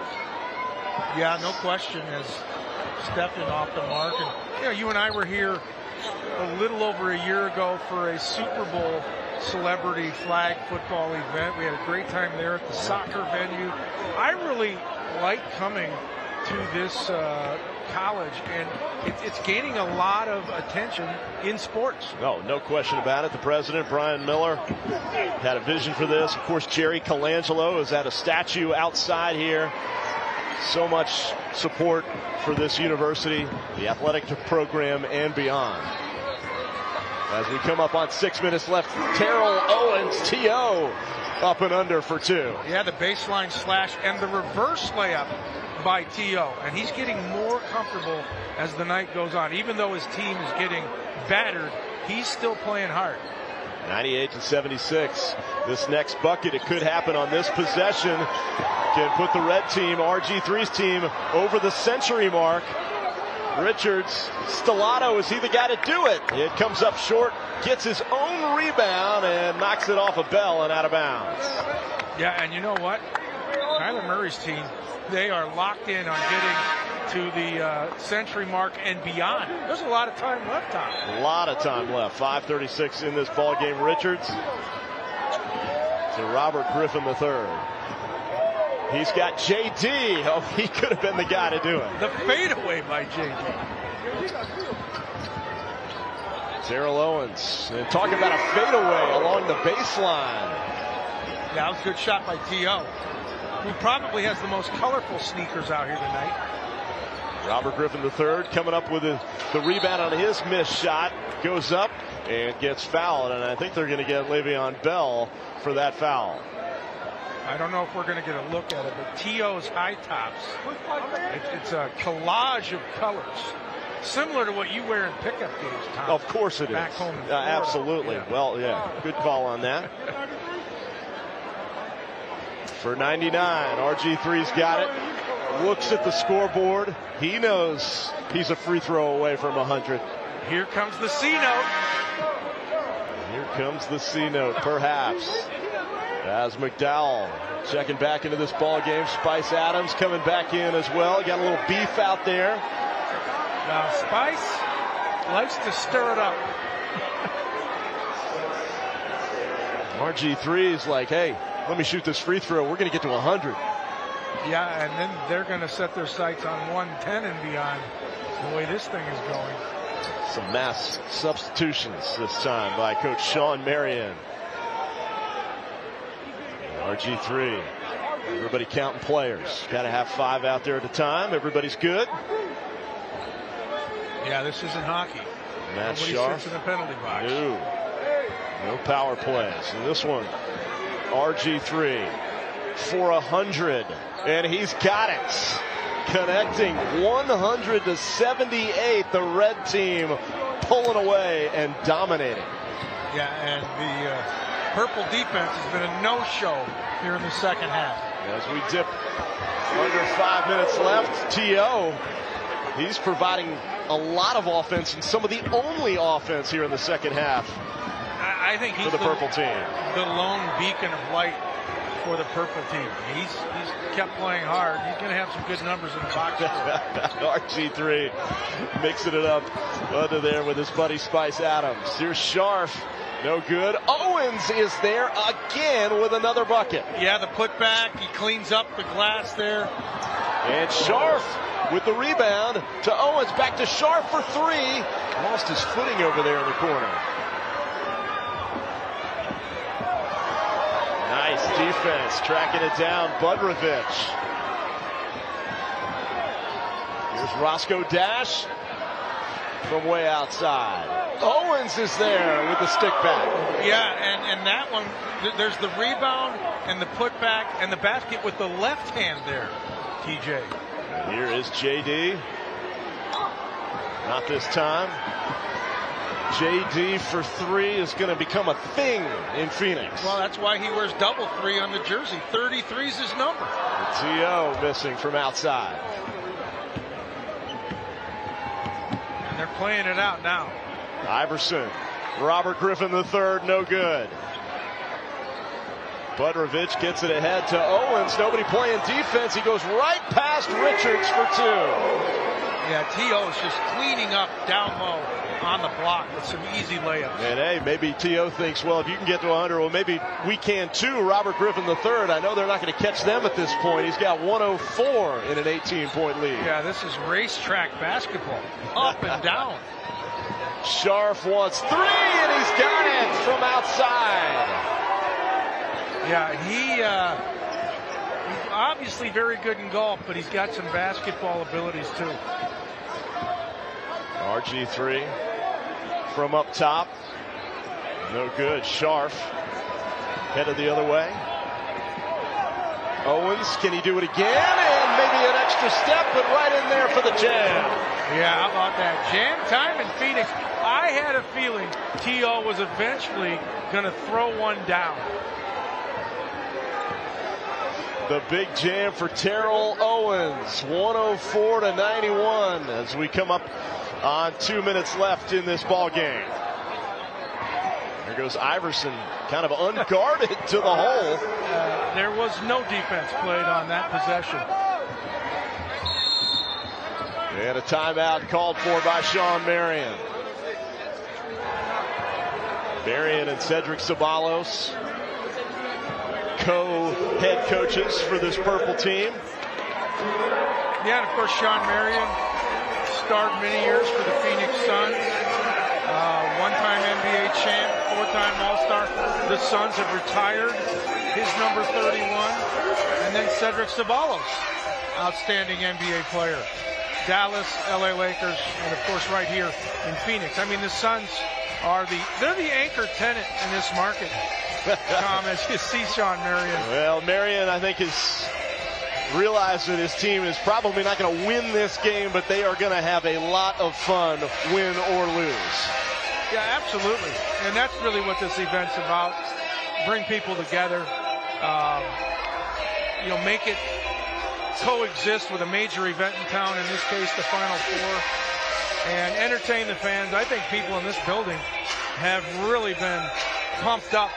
Yeah, no question, as stepping off the mark. And you know, you and I were here a little over a year ago for a Super Bowl celebrity flag football event. We had a great time there at the soccer venue. I really like coming to this college, and it's gaining a lot of attention in sports. Oh, no question about it. The president, Brian Miller, had a vision for this. Of course, Jerry Colangelo is at a statue outside here. So much support for this university, the athletic program, and beyond. As we come up on 6 minutes left, Terrell Owens, T.O. up and under for 2. Yeah, the baseline slash and the reverse layup by T.O. And he's getting more comfortable as the night goes on. Even though his team is getting battered, he's still playing hard. 98-76. This next bucket, it could happen on this possession. Can put the red team, RG3's team, over the century mark. Richards, Stellato, is he the guy to do it? It comes up short, gets his own rebound, and knocks it off a bell and out of bounds. Yeah, and you know what? Kyler Murray's team, they are locked in on getting to the century mark and beyond. There's a lot of time left, Tom. A lot of time left. 5:36 in this ball game. Richards to Robert Griffin III. He's got J.D. Oh, he could have been the guy to do it. The fadeaway by J.D. Terrell Owens. And talking about a fadeaway along the baseline. Yeah, that was a good shot by T.O., who probably has the most colorful sneakers out here tonight. Robert Griffin III coming up with the rebound on his missed shot. Goes up and gets fouled. And I think they're going to get Le'Veon Bell for that foul. I don't know if we're going to get a look at it, but T.O.'s high tops, it's a collage of colors, similar to what you wear in pickup games, Tom. Of course it back is. Home in absolutely. Yeah. Well, yeah, good call on that. For 99, RG3's got it. Looks at the scoreboard. He knows he's a free throw away from 100. Here comes the C note. Here comes the C note, perhaps. As McDowell checking back into this ball game. Spice Adams coming back in as well. Got a little beef out there. Now Spice likes to stir it up. RG3 is like, hey, let me shoot this free throw. We're going to get to 100. Yeah, and then they're going to set their sights on 110 and beyond, the way this thing is going. Some mass substitutions this time by Coach Shawn Marion. RG3, everybody counting players. Got to have 5 out there at a time. Everybody's good. Yeah, this isn't hockey. Matt Nobody Scharf. sits in the penalty box. No power plays. And this one, RG3 for 100. And he's got it. Connecting 100 to 78. The red team pulling away and dominating. Yeah, and the purple defense has been a no-show here in the second half. As we dip under 5 minutes left, T.O., he's providing a lot of offense and some of the only offense here in the second half. I think he's for the purple team. The lone beacon of light for the purple team. He's kept playing hard. He's going to have some good numbers in the box score. RG3 mixing it up under there with his buddy Spice Adams. Here's Scharf. No good. Owens is there again with another bucket. Yeah, the putback. He cleans up the glass there. And Scharf with the rebound to Owens. Back to Scharf for 3. Lost his footing over there in the corner. Nice defense, tracking it down, Budrovich. Here's Roscoe Dash from way outside. Owens is there with the stick back. Yeah, and that one, there's the rebound and the putback and the basket with the left hand there, TJ. And here is JD. Not this time. JD for three is going to become a thing in Phoenix. Well, that's why he wears double 3 on the jersey. 33 is his number. T.O. missing from outside. And they're playing it out now. Iverson. Robert Griffin III, no good. Budrovich gets it ahead to Owens. Nobody playing defense. He goes right past Richards for 2. Yeah, T.O. is just cleaning up down low on the block with some easy layups. And hey, maybe T.O. thinks, well, if you can get to 100, well, maybe we can too. Robert Griffin III. I know they're not going to catch them at this point. He's got 104 in an 18-point lead. Yeah, this is racetrack basketball. Up and down. Scharf wants 3, and he's got it from outside. Yeah, he's obviously very good in golf, but he's got some basketball abilities too. RG3 from up top. No good. Scharf headed the other way. Owens, can he do it again? And maybe an extra step, but right in there for the jam. Yeah, how about that? Jam time in Phoenix. I had a feeling T.O. was eventually going to throw one down. The big jam for Terrell Owens, 104-91 as we come up on 2 minutes left in this ball game. There goes Iverson, kind of unguarded to the hole. There was no defense played on that possession. And a timeout called for by Shawn Marion. Marion and Cedric Ceballos, co-head coaches for this purple team. Yeah, and of course Shawn Marion starred many years for the Phoenix Suns. One-time NBA champ, 4-time All-Star. The Suns have retired his number 31. And then Cedric Ceballos, outstanding NBA player. Dallas, LA Lakers, and of course right here in Phoenix. I mean, the Suns are they're the anchor tenant in this market. Tom, as you see Shawn Marion. Well, Marion, I think, has realized that his team is probably not going to win this game, but they are going to have a lot of fun, win or lose. Yeah, absolutely. And that's really what this event's about. Bring people together. Make it coexist with a major event in town, in this case the Final Four, and entertain the fans. I think people in this building have really been pumped up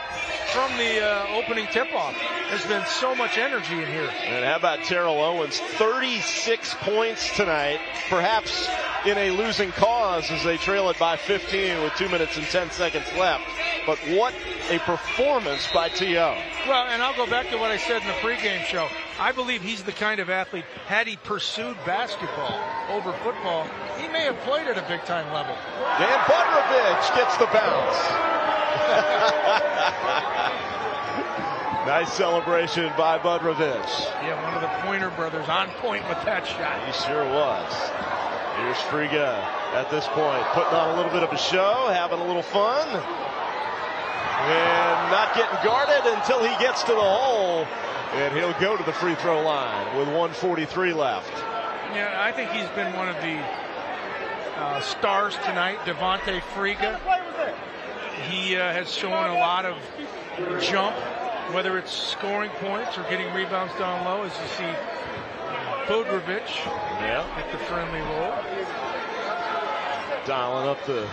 from the opening tip-off. There's been so much energy in here. And how about Terrell Owens? 36 points tonight, perhaps in a losing cause as they trail it by 15 with 2 minutes and 10 seconds left. But what a performance by T.O. Well, and I'll go back to what I said in the pregame show. I believe he's the kind of athlete, had he pursued basketball over football, he may have played at a big-time level. And Budrovich gets the bounce. Nice celebration by Budrovich. Yeah, one of the Pointer brothers on point with that shot. He sure was. Here's Friga at this point, putting on a little bit of a show, having a little fun. And not getting guarded until he gets to the hole. And he'll go to the free throw line with 1:43 left. Yeah, I think he's been one of the stars tonight, Devontae Friga. He has shown a lot of jump, whether it's scoring points or getting rebounds down low, as you see Budrovich at the friendly roll. Dialing up the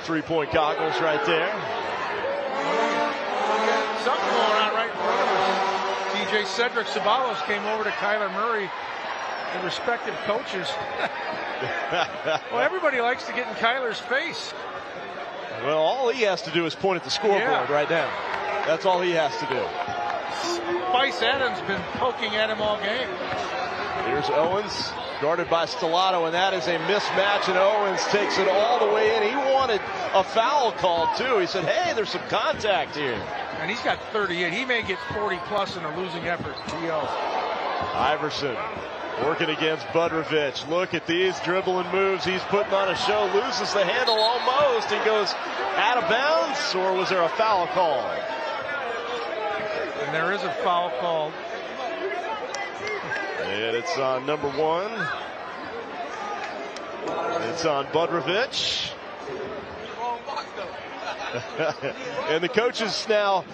three-point goggles right there. Something going on right in front of us. TJ Cedric Ceballos came over to Kyler Murray, the respective coaches. Well, everybody likes to get in Kyler's face. Well, all he has to do is point at the scoreboard right now. That's all he has to do. Spice Adams been poking at him all game. Here's Owens. Guarded by Stellato, and that is a mismatch, and Owens takes it all the way in. He wanted a foul call, too. He said, hey, there's some contact here. And he's got 38. He may get 40-plus in a losing effort, T.O. Iverson working against Budrovich. Look at these dribbling moves. He's putting on a show, loses the handle almost, and goes out of bounds, or was there a foul call? And there is a foul call. And it's on number 1. It's on Budrovich. And the coaches now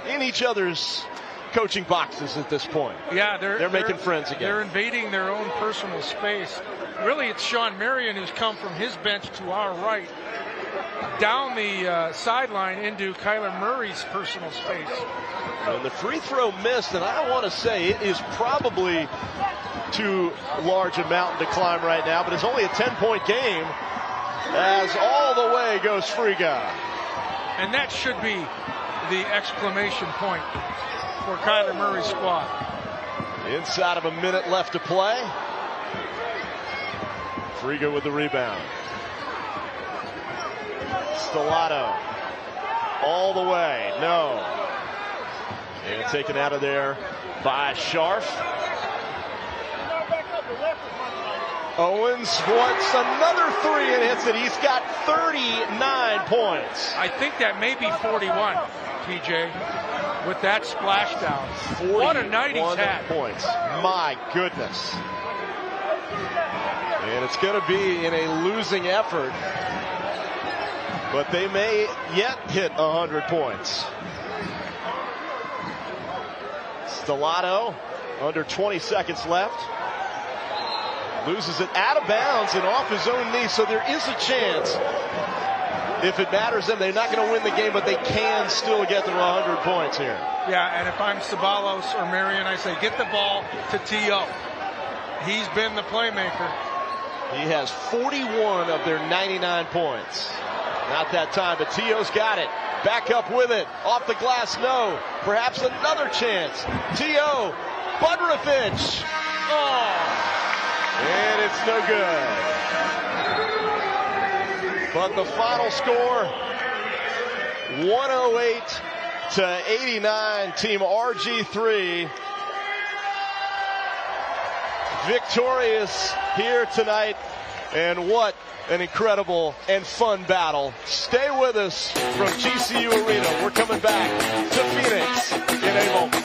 in each other's coaching boxes at this point. Yeah, they're making friends again. They're invading their own personal space. Really, it's Shawn Marion who's come from his bench to our right, down the sideline into Kyler Murray's personal space. And the free throw missed, and I want to say it is probably too large a mountain to climb right now, but it's only a 10-point game as all the way goes Friga. And that should be the exclamation point for Kyler Murray's squad. Inside of a minute left to play. Friga with the rebound. Stellato all the way. No. And taken out of there by Scharf. Owens wants another 3 and hits it. He's got 39 points. I think that may be 41, TJ, with that splashdown. What a night he's had. Points. My goodness. And it's going to be in a losing effort, but they may yet hit 100 points. Stellato, under 20 seconds left. Loses it out of bounds and off his own knee, so there is a chance. If it matters them, they're not going to win the game, but they can still get to 100 points here. Yeah, and if I'm Ceballos or Marion, I say get the ball to T.O. He's been the playmaker. He has 41 of their 99 points. Not that time, but T.O.'s got it. Back up with it. Off the glass, no. Perhaps another chance. T.O. Budrovich. Oh. And it's no good. But the final score, 108-89. Team RG3 victorious here tonight. And what an incredible and fun battle. Stay with us from GCU Arena. We're coming back to Phoenix in a moment.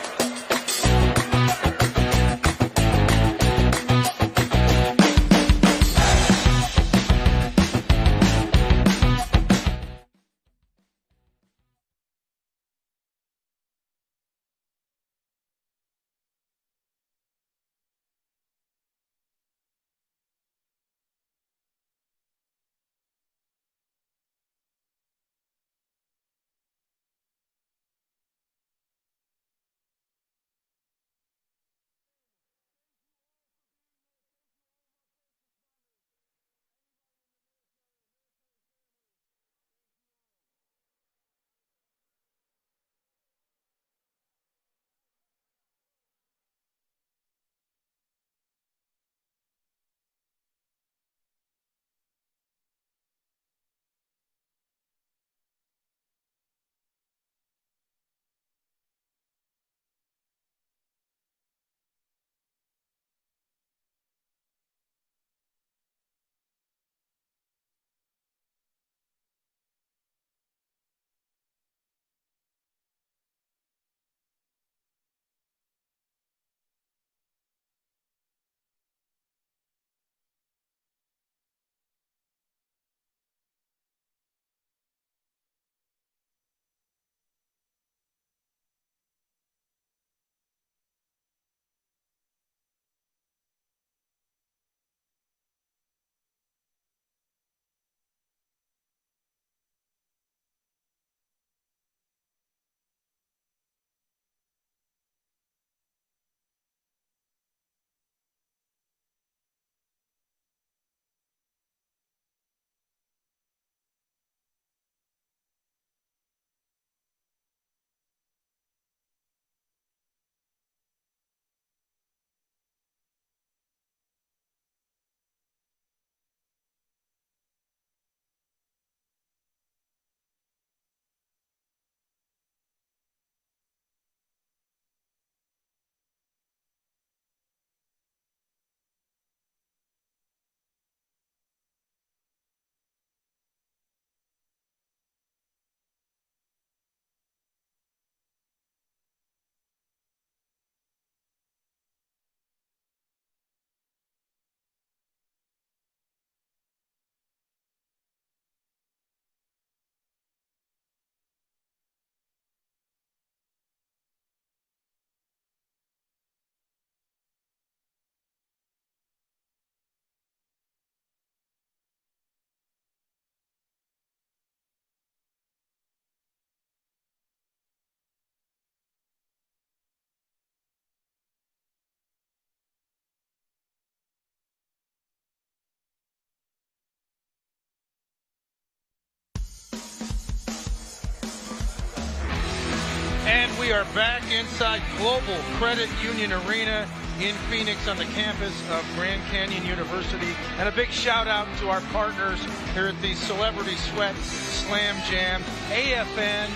we are back inside Global Credit Union Arena in Phoenix on the campus of Grand Canyon University. And a big shout out to our partners here at the Celebrity Sweat Slam Jam, AFN,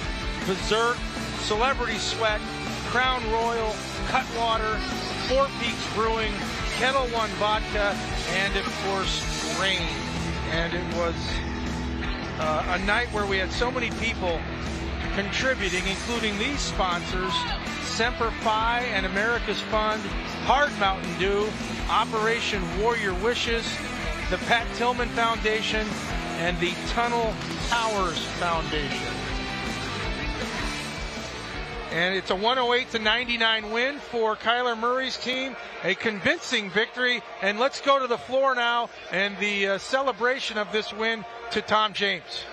Berserk, Celebrity Sweat, Crown Royal, Cutwater, Four Peaks Brewing, Kettle One Vodka, and of course, Rain. And it was a night where we had so many people contributing, including these sponsors: Semper Fi and America's Fund, Hard Mountain Dew, Operation Warrior Wishes, the Pat Tillman Foundation, and the Tunnel Towers Foundation. And it's a 108-99 win for Kyler Murray's team, a convincing victory. And let's go to the floor now and the celebration of this win to Tom James.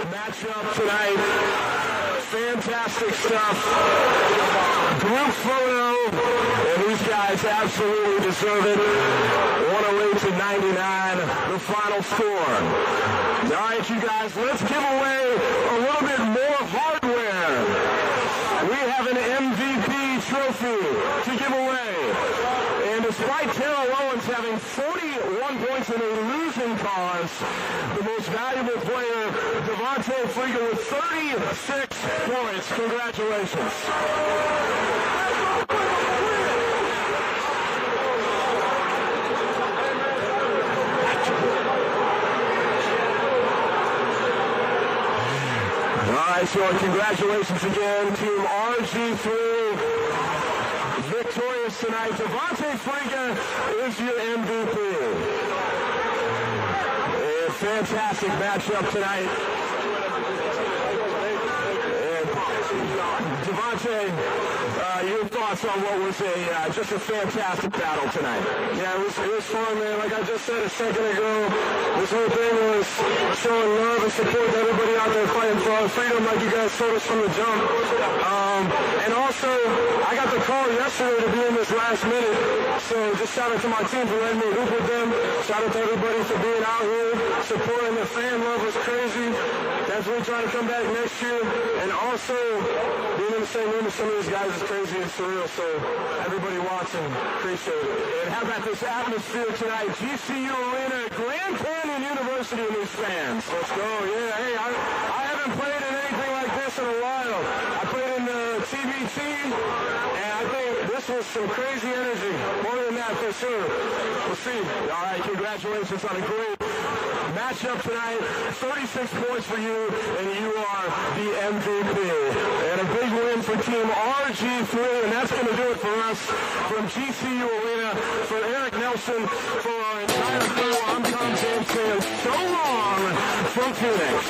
Matchup tonight. Fantastic stuff. Group photo, and these guys absolutely deserve it. 108-99, the final score. All right, you guys, let's give away a little bit more hardware. We have an MVP trophy to give away. And despite Terrell Owens having 41 points in a losing cause, the most valuable player, Devontae Friga, with 36 points. Congratulations. All right, so congratulations again, Team RGIII. Victorious tonight. Devontae Friga is your MVP. A fantastic matchup tonight. And Devontae, your thoughts on what was just a fantastic battle tonight? Yeah, it was fun, man. Like I just said a second ago, this whole thing was showing love and support to everybody out there fighting for our freedom, like you guys told us from the jump. And also, I got the call yesterday to be in this last minute, so just shout out to my team for letting me hoop with them. Shout out to everybody for being out here, supporting. The fan love was crazy. Definitely trying to come back next year. And also, being in the same room with some of these guys is crazy and surreal, so everybody watching, appreciate it. And how about this atmosphere tonight? GCU Arena, Grand Canyon University and these fans. Let's go, yeah. Hey, I haven't played in anything like this in a while. I played in the TBT, and I think this was some crazy energy. More than that, for sure. We'll see. All right, congratulations on a great matchup tonight. 36 points for you, and you are the MVP. And a big win for Team RG3, and that's going to do it for us from GCU Arena. For Eric Nelson, for our entire crew, I'm Tom James saying so long from Phoenix.